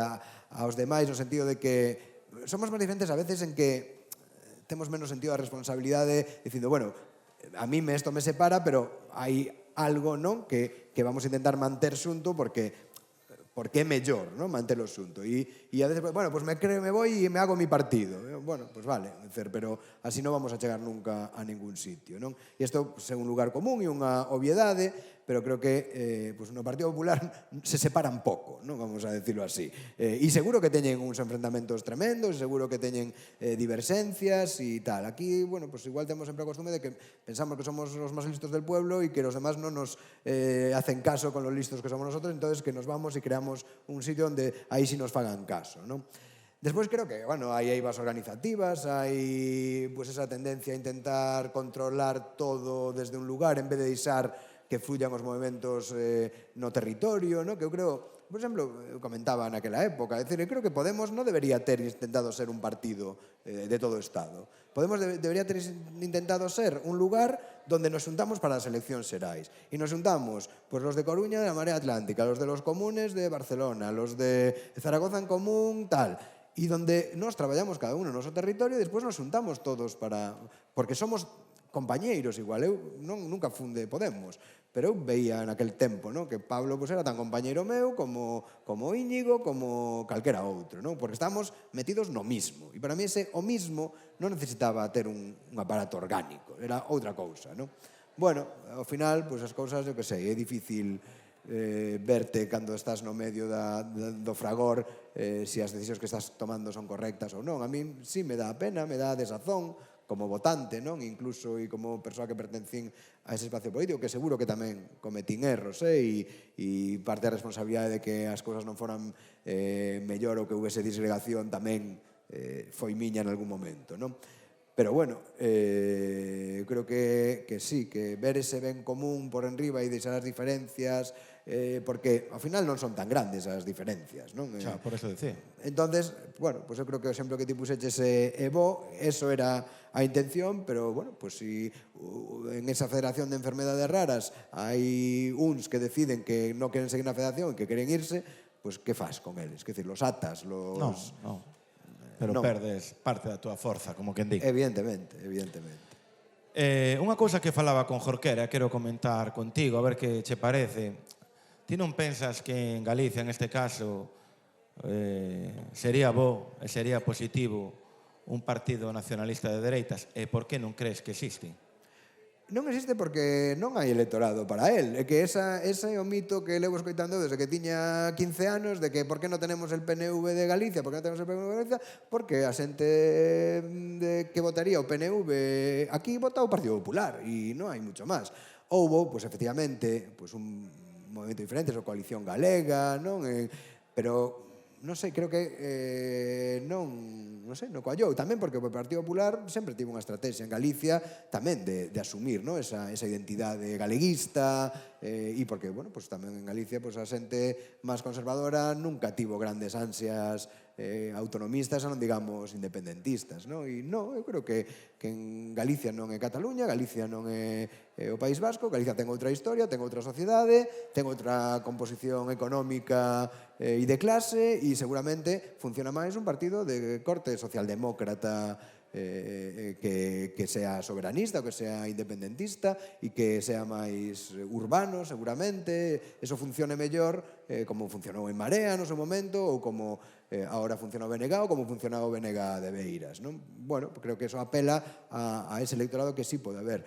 aos demais, no sentido de que somos máis diferentes a veces en que temos menos sentido da responsabilidade, dicindo, bueno, a mí isto me separa, pero hai algo, non? Que vamos a intentar manter xunto porque porque é mellor, ¿no? Mantelo xunto. E a veces, bueno, pues me voy e me hago mi partido. Bueno, pues vale, pero así non vamos a chegar nunca a ningún sitio, non? E isto é un lugar común e unha obviedade, pero creo que pues no Partido Popular se separan pouco, non? Vamos a decirlo así. E seguro que teñen uns enfrentamentos tremendos, seguro que teñen diversencias e tal. Aquí, bueno, pues igual temos sempre a costume de que pensamos que somos os máis listos del pueblo e que los demás non nos hacen caso con los listos que somos nosotros, entonces que nos vamos e creamos un sitio onde aí sí nos fagan caso, non? Despois creo que, bueno, hai eivas organizativas, hai pues esa tendencia a intentar controlar todo desde un lugar en vez de deixar que fluyan os movimentos no territorio, no? Que eu creo, por exemplo, eu comentaba naquela época, é dicir, eu creo que Podemos non debería ter intentado ser un partido de todo o Estado. Podemos debería ter intentado ser un lugar donde nos juntamos para as eleccións xerais. E nos juntamos, pues, los de Coruña de la Marea Atlántica, los de los comunes de Barcelona, los de Zaragoza en Común, tal. E donde nos traballamos cada uno no noso territorio e despois nos juntamos todos para... Porque somos compañeiros igual. Eu nunca fun de Podemos, pero eu veía naquel tempo, ¿no? Que Pablo pues, era tan compañeiro meu como Íñigo, como calquera outro, ¿no? Porque estamos metidos no mismo. E para mí ese o mismo non necesitaba ter un aparato orgánico, era outra cousa, ¿no? Bueno, ao final, pues, as cousas, eu que sei, é difícil verte cando estás no medio do fragor se as decisións que estás tomando son correctas ou non. A mí sí me dá pena, me dá desazón, como votante, non? Incluso e como persoa que pertencín a ese espacio político, que seguro que tamén cometín erros, e parte da responsabilidade de que as cousas non foran mellor ou que houvese disgregación tamén foi miña en algún momento, non? Pero bueno, creo que sí, que ver ese ben común por enriba e deixar as diferencias, porque ao final non son tan grandes as diferencias, non? Xa, por eso decía. Entonces, bueno, pues eu creo que o exemplo que ti puxeches é bo, eso era a intención, pero, bueno, pues si en esa federación de enfermedades raras hai uns que deciden que non queren seguir na federación e que queren irse, pues que faz con eles? Que decir, los atas, los... Non. Pero non. Perdes parte da túa forza, como quen di. Evidentemente, evidentemente. Unha cousa que falaba con Jorquera, quero comentar contigo, a ver que che parece. Ti non pensas que en Galicia, en este caso, sería bo e sería positivo un partido nacionalista de dereitas? E por que non crees que existe? Non existe porque non hai electorado para él. É que ese é o mito que levo escoitando desde que tiña 15 anos, de que por que non tenemos el PNV de Galicia, por que non tenemos el PNV de Galicia, porque a xente que votaría o PNV aquí vota o Partido Popular e non hai mucho máis. Houbo, pues, efectivamente, pues, un movimento diferente, a Coalición Galega, non? Pero non sei, creo que non sei, non coallou. Tamén porque o Partido Popular sempre tivo unha estrategia en Galicia tamén de asumir, non? Esa identidade galeguista e porque, bueno, pues tamén en Galicia pues, a xente máis conservadora nunca tivo grandes ansias autonomistas, non digamos independentistas, non? E non, eu creo que en Galicia non é Cataluña, Galicia non é o País Vasco, Galicia ten outra historia, ten outra sociedade, ten outra composición económica e de clase e seguramente funciona máis un partido de corte socialdemócrata que sea soberanista, que sea independentista e que sea máis urbano, seguramente. Eso funcione mellor como funcionou en Marea no seu momento ou como ahora funciona o BNG ou como funciona o BNG de Beiras, non? Bueno, creo que eso apela a ese electorado que sí pode haber.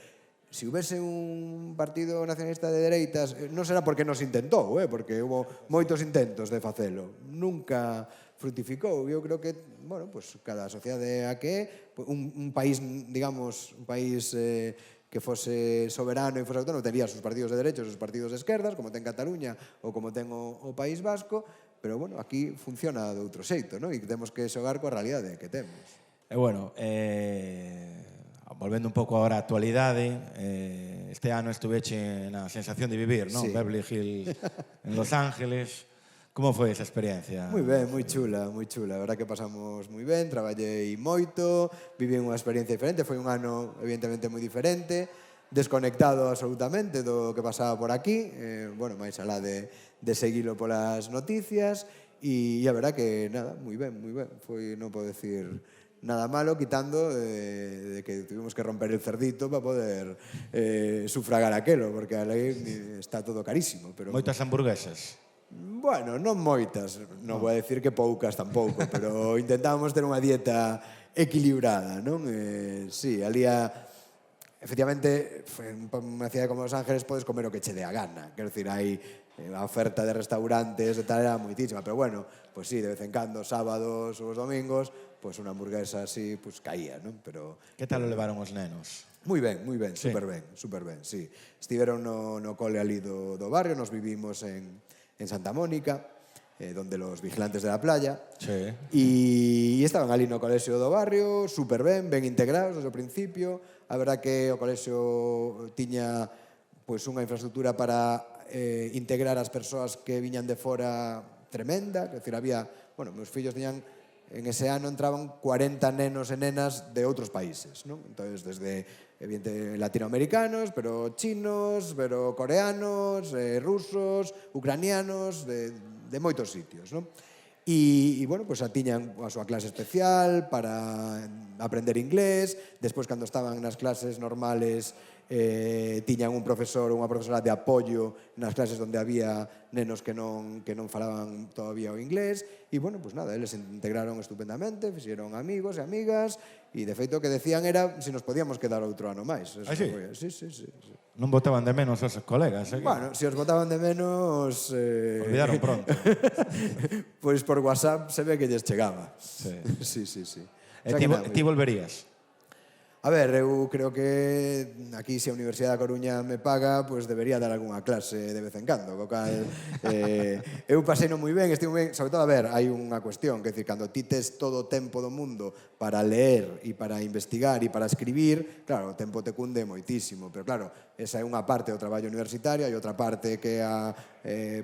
Se houvese un partido nacionalista de dereitas, non será porque nos intentou, porque houve moitos intentos de facelo. Nunca frutificou. Eu creo que, bueno, pues cada sociedade a que un país, digamos, un país que fose soberano e fose autónomo, tería os partidos de derechos e os partidos de esquerdas, como ten Cataluña ou como ten o País Vasco, pero, bueno, aquí funciona de outro xeito, non? E temos que xogar coa realidade que temos. E, bueno, volvendo un pouco agora á actualidade, este ano estuveche na Sensación de Vivir, non? Sí. Beverly Hills en Los Ángeles. Como foi esa experiencia? Moi ben, moi chula, moi chula. A verdad que pasamos moi ben, traballei moito, viví unha experiencia diferente, foi un ano evidentemente moi diferente, desconectado absolutamente do que pasaba por aquí, bueno, máis alá de seguilo polas noticias, e a verdad que, nada, moi ben, moi ben. Foi, non podo decir nada malo, quitando de que tuvimos que romper el cerdito para poder sufragar aquelo, porque a lei está todo carísimo. Pero Moitas hamburguesas. Bueno, non moitas, non vou a decir que poucas tampouco, pero intentábamos ter unha dieta equilibrada, non? Sí, efectivamente, en unha cidade como Los Ángeles podes comer o que che dé a gana. Quero dicir, hai a oferta de restaurantes e tal era moitísima, pero bueno, pues sí, de vez en cando, sábados ou os domingos, pues unha hamburguesa así, pues caía, non? Pero Que tal o levaron os nenos? moi ben, Sí. super ben, sí. Estiveron no cole ali do barrio, nos vivimos en Santa Mónica, donde los vigilantes de la playa, Sí. e estaban ali no colexio do barrio, super ben integrados desde o principio. A verdad que o colexio tiña pois unha infraestructura para integrar as persoas que viñan de fora tremenda, quer decir, había, bueno, meus fillos tiñan, en ese ano entraban 40 nenos e nenas de outros países, non? Entonces, desde, evidente, latinoamericanos, pero chinos, pero coreanos, rusos, ucranianos, de moitos sitios, non? E bueno, pues tiñan a súa clase especial para aprender inglés, despois, cando estaban nas clases normales, tiñan un profesor ou unha profesora de apoio nas clases onde había nenos que non falaban todavía o inglés, e bueno, pues nada, eles se integraron estupendamente, fixeron amigos e amigas, e de feito o que decían era se nos podíamos quedar outro ano máis. Ah, sí? Sí. Non botaban de menos os colegas, eh? Bueno, se os botaban de menos... Olvidaron pronto. Pois por WhatsApp se ve que lles chegaba. Sí. Sí. E ti volverías? A ver, eu creo que aquí se a Universidade da Coruña me paga, pois debería dar algunha clase de vez en cando, co cal eu pasei non moi ben, estivo ben, sobre todo, a ver, hai unha cuestión, que decir, cando ti tes todo o tempo do mundo para leer e para investigar e para escribir, claro, o tempo te cunde moitísimo, pero claro, esa é unha parte do traballo universitario, hai outra parte que é a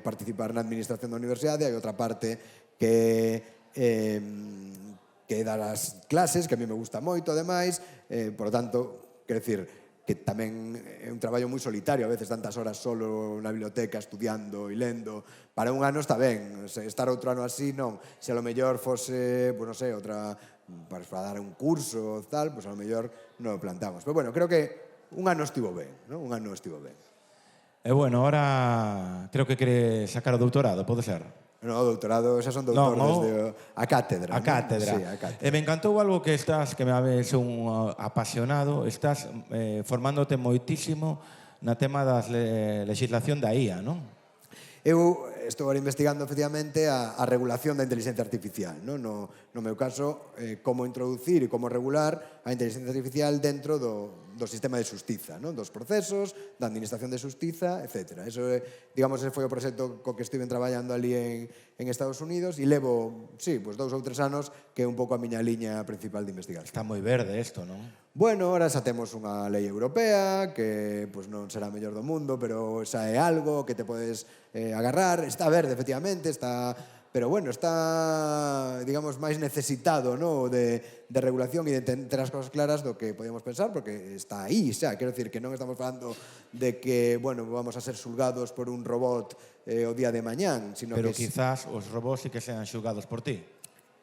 participar na administración da universidade, hai outra parte que dar as clases, que a mí me gusta moito, ademais, por lo tanto, quero dicir, que tamén é un traballo moi solitario, a veces tantas horas solo na biblioteca estudiando e lendo. Para un ano está ben, estar outro ano así, non. Se a lo mellor fose, pues non sei, outra, para dar un curso, tal, pues a lo mellor non o plantamos. Pero bueno, creo que un ano estivo ben, non? Un ano estivo ben. E bueno, ahora creo que quere sacar o doutorado, pode ser? No, o doutorado, xa son doutor desde a cátedra. A cátedra. Sí, a cátedra. E me encantou algo que estás, que me habes un apasionado, estás formándote moitísimo na tema das legislación da IA, non? Eu estou agora investigando, efectivamente, a regulación da inteligencia artificial. No meu caso, como introducir e como regular a inteligencia artificial dentro do sistema de xustiza, dos procesos, da administración de xustiza, etc. Eso, digamos, ese foi o proxecto co que estive traballando ali en Estados Unidos e levo, sí, 2 ou 3 anos que é un pouco a miña liña principal de investigación. Está moi verde isto, non? Bueno, ahora xa temos unha lei europea que non será a mellor do mundo, pero xa é algo que te podes agarrar. Está verde, efectivamente, pero bueno, está, digamos, máis necesitado de regulación e de ter as cosas claras do que podíamos pensar, porque está aí xa. Quero dicir que non estamos falando de que, bueno, vamos a ser xulgados por un robot o día de mañán, sino pero que... quizás os robots sí que sean xulgados por ti.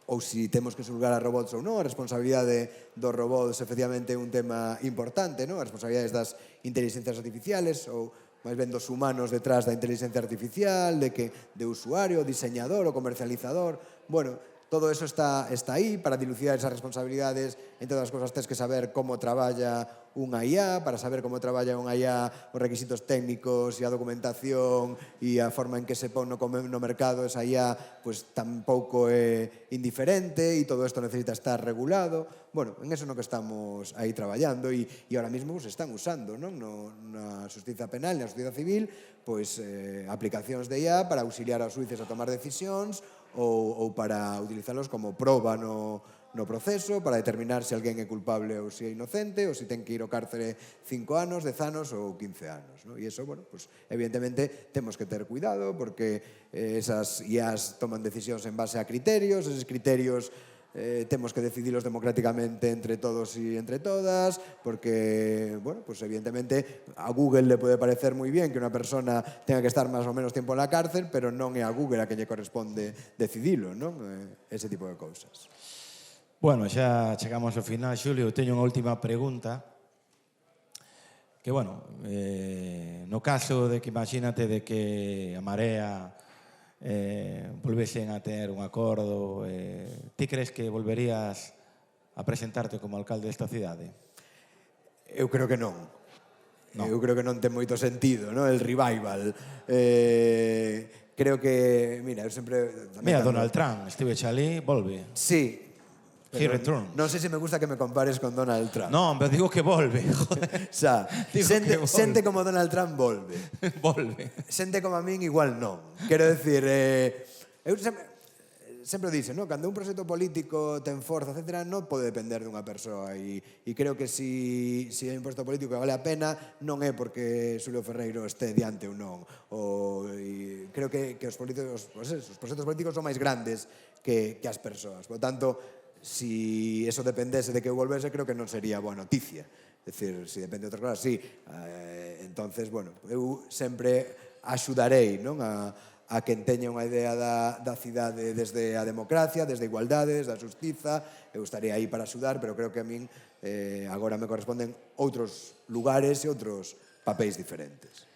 Ou se temos que xulgar a robots ou non, a responsabilidade dos robots efectivamente é un tema importante, non? As responsabilidades das inteligencias artificiales ou máis ben dos humanos detrás da inteligencia artificial, de usuario, diseñador ou comercializador. Bueno, todo eso está aí para dilucidar esas responsabilidades. Entre todas as cosas, tens que saber como traballa unha IA, para saber como traballa unha IA, os requisitos técnicos e a documentación e a forma en que se pon no mercado esa IA, pues tampouco é indiferente e todo isto necesita estar regulado. Bueno, en eso no que estamos aí traballando e ahora mismo se están usando, non? Na xustiza penal, na xustiza civil, pois aplicacións de IA para auxiliar aos xuíces a tomar decisións ou para utilizalos como proba no proceso, para determinar se alguén é culpable ou se é inocente, ou se ten que ir ao cárcere 5 anos, 10 anos ou 15 anos. E iso, bueno, pues, evidentemente, temos que ter cuidado, porque esas IAs toman decisións en base a criterios, eses criterios temos que decidilos democráticamente entre todos e entre todas, porque, bueno, pues evidentemente a Google le pode parecer moi bien que unha persona tenga que estar máis ou menos tempo na cárcel, pero non é a Google a que lle corresponde decidilo, non? Ese tipo de cousas. Bueno, xa chegamos ao final, Xulio. Teño unha última pregunta. Que, bueno, no caso de que imagínate de que a Marea volvesen a ter un acordo. Ti crees que volverías a presentarte como alcalde desta cidade? Eu creo que non. Eu creo que non ten moito sentido, no? El revival. Creo que, mira, eu sempre... Mira, Donald Trump, estive ali, volve. Sí. He returns. Non sei se me gusta que me compares con Donald Trump. Non, pero digo que volve. O sea, Digo que volve. xente como Donald Trump volve. Volve. Xente como a min igual non. Quero decir, eu sempre dice, no? Cando un proxecto político ten forza, etc., non pode depender dunha persoa. E creo que si é un proxecto político que vale a pena, non é porque Xulio Ferreiro este diante ou non. Creo que os proxectos políticos son máis grandes que as persoas. Por tanto, si eso dependese de que eu volvese, creo que non sería boa noticia. É dicir, si depende de outras cosas, sí. Entonces, bueno, eu sempre axudarei, non, a quen teña unha idea da cidade desde a democracia, desde a igualdade, desde a xustiza. Eu estarei aí para axudar, pero creo que a min agora me corresponden outros lugares e outros papéis diferentes.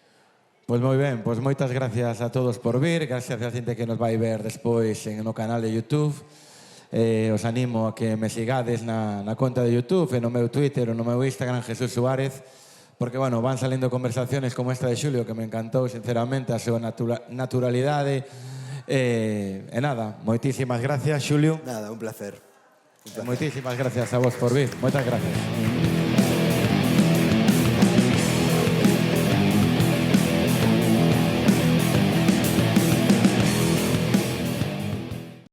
Pois moi ben, pois moitas gracias a todos por vir, gracias a xente que nos vai ver despois no canal de YouTube. Os animo a que me sigades na conta de YouTube e no meu Twitter ou no meu Instagram, Jesús Suárez, porque, bueno, van saliendo conversaciones como esta de Xulio, que me encantou, sinceramente, a súa naturalidade. E nada, moitísimas gracias, Xulio. Nada, un placer. Moitísimas gracias a vos por vir. Moitas gracias.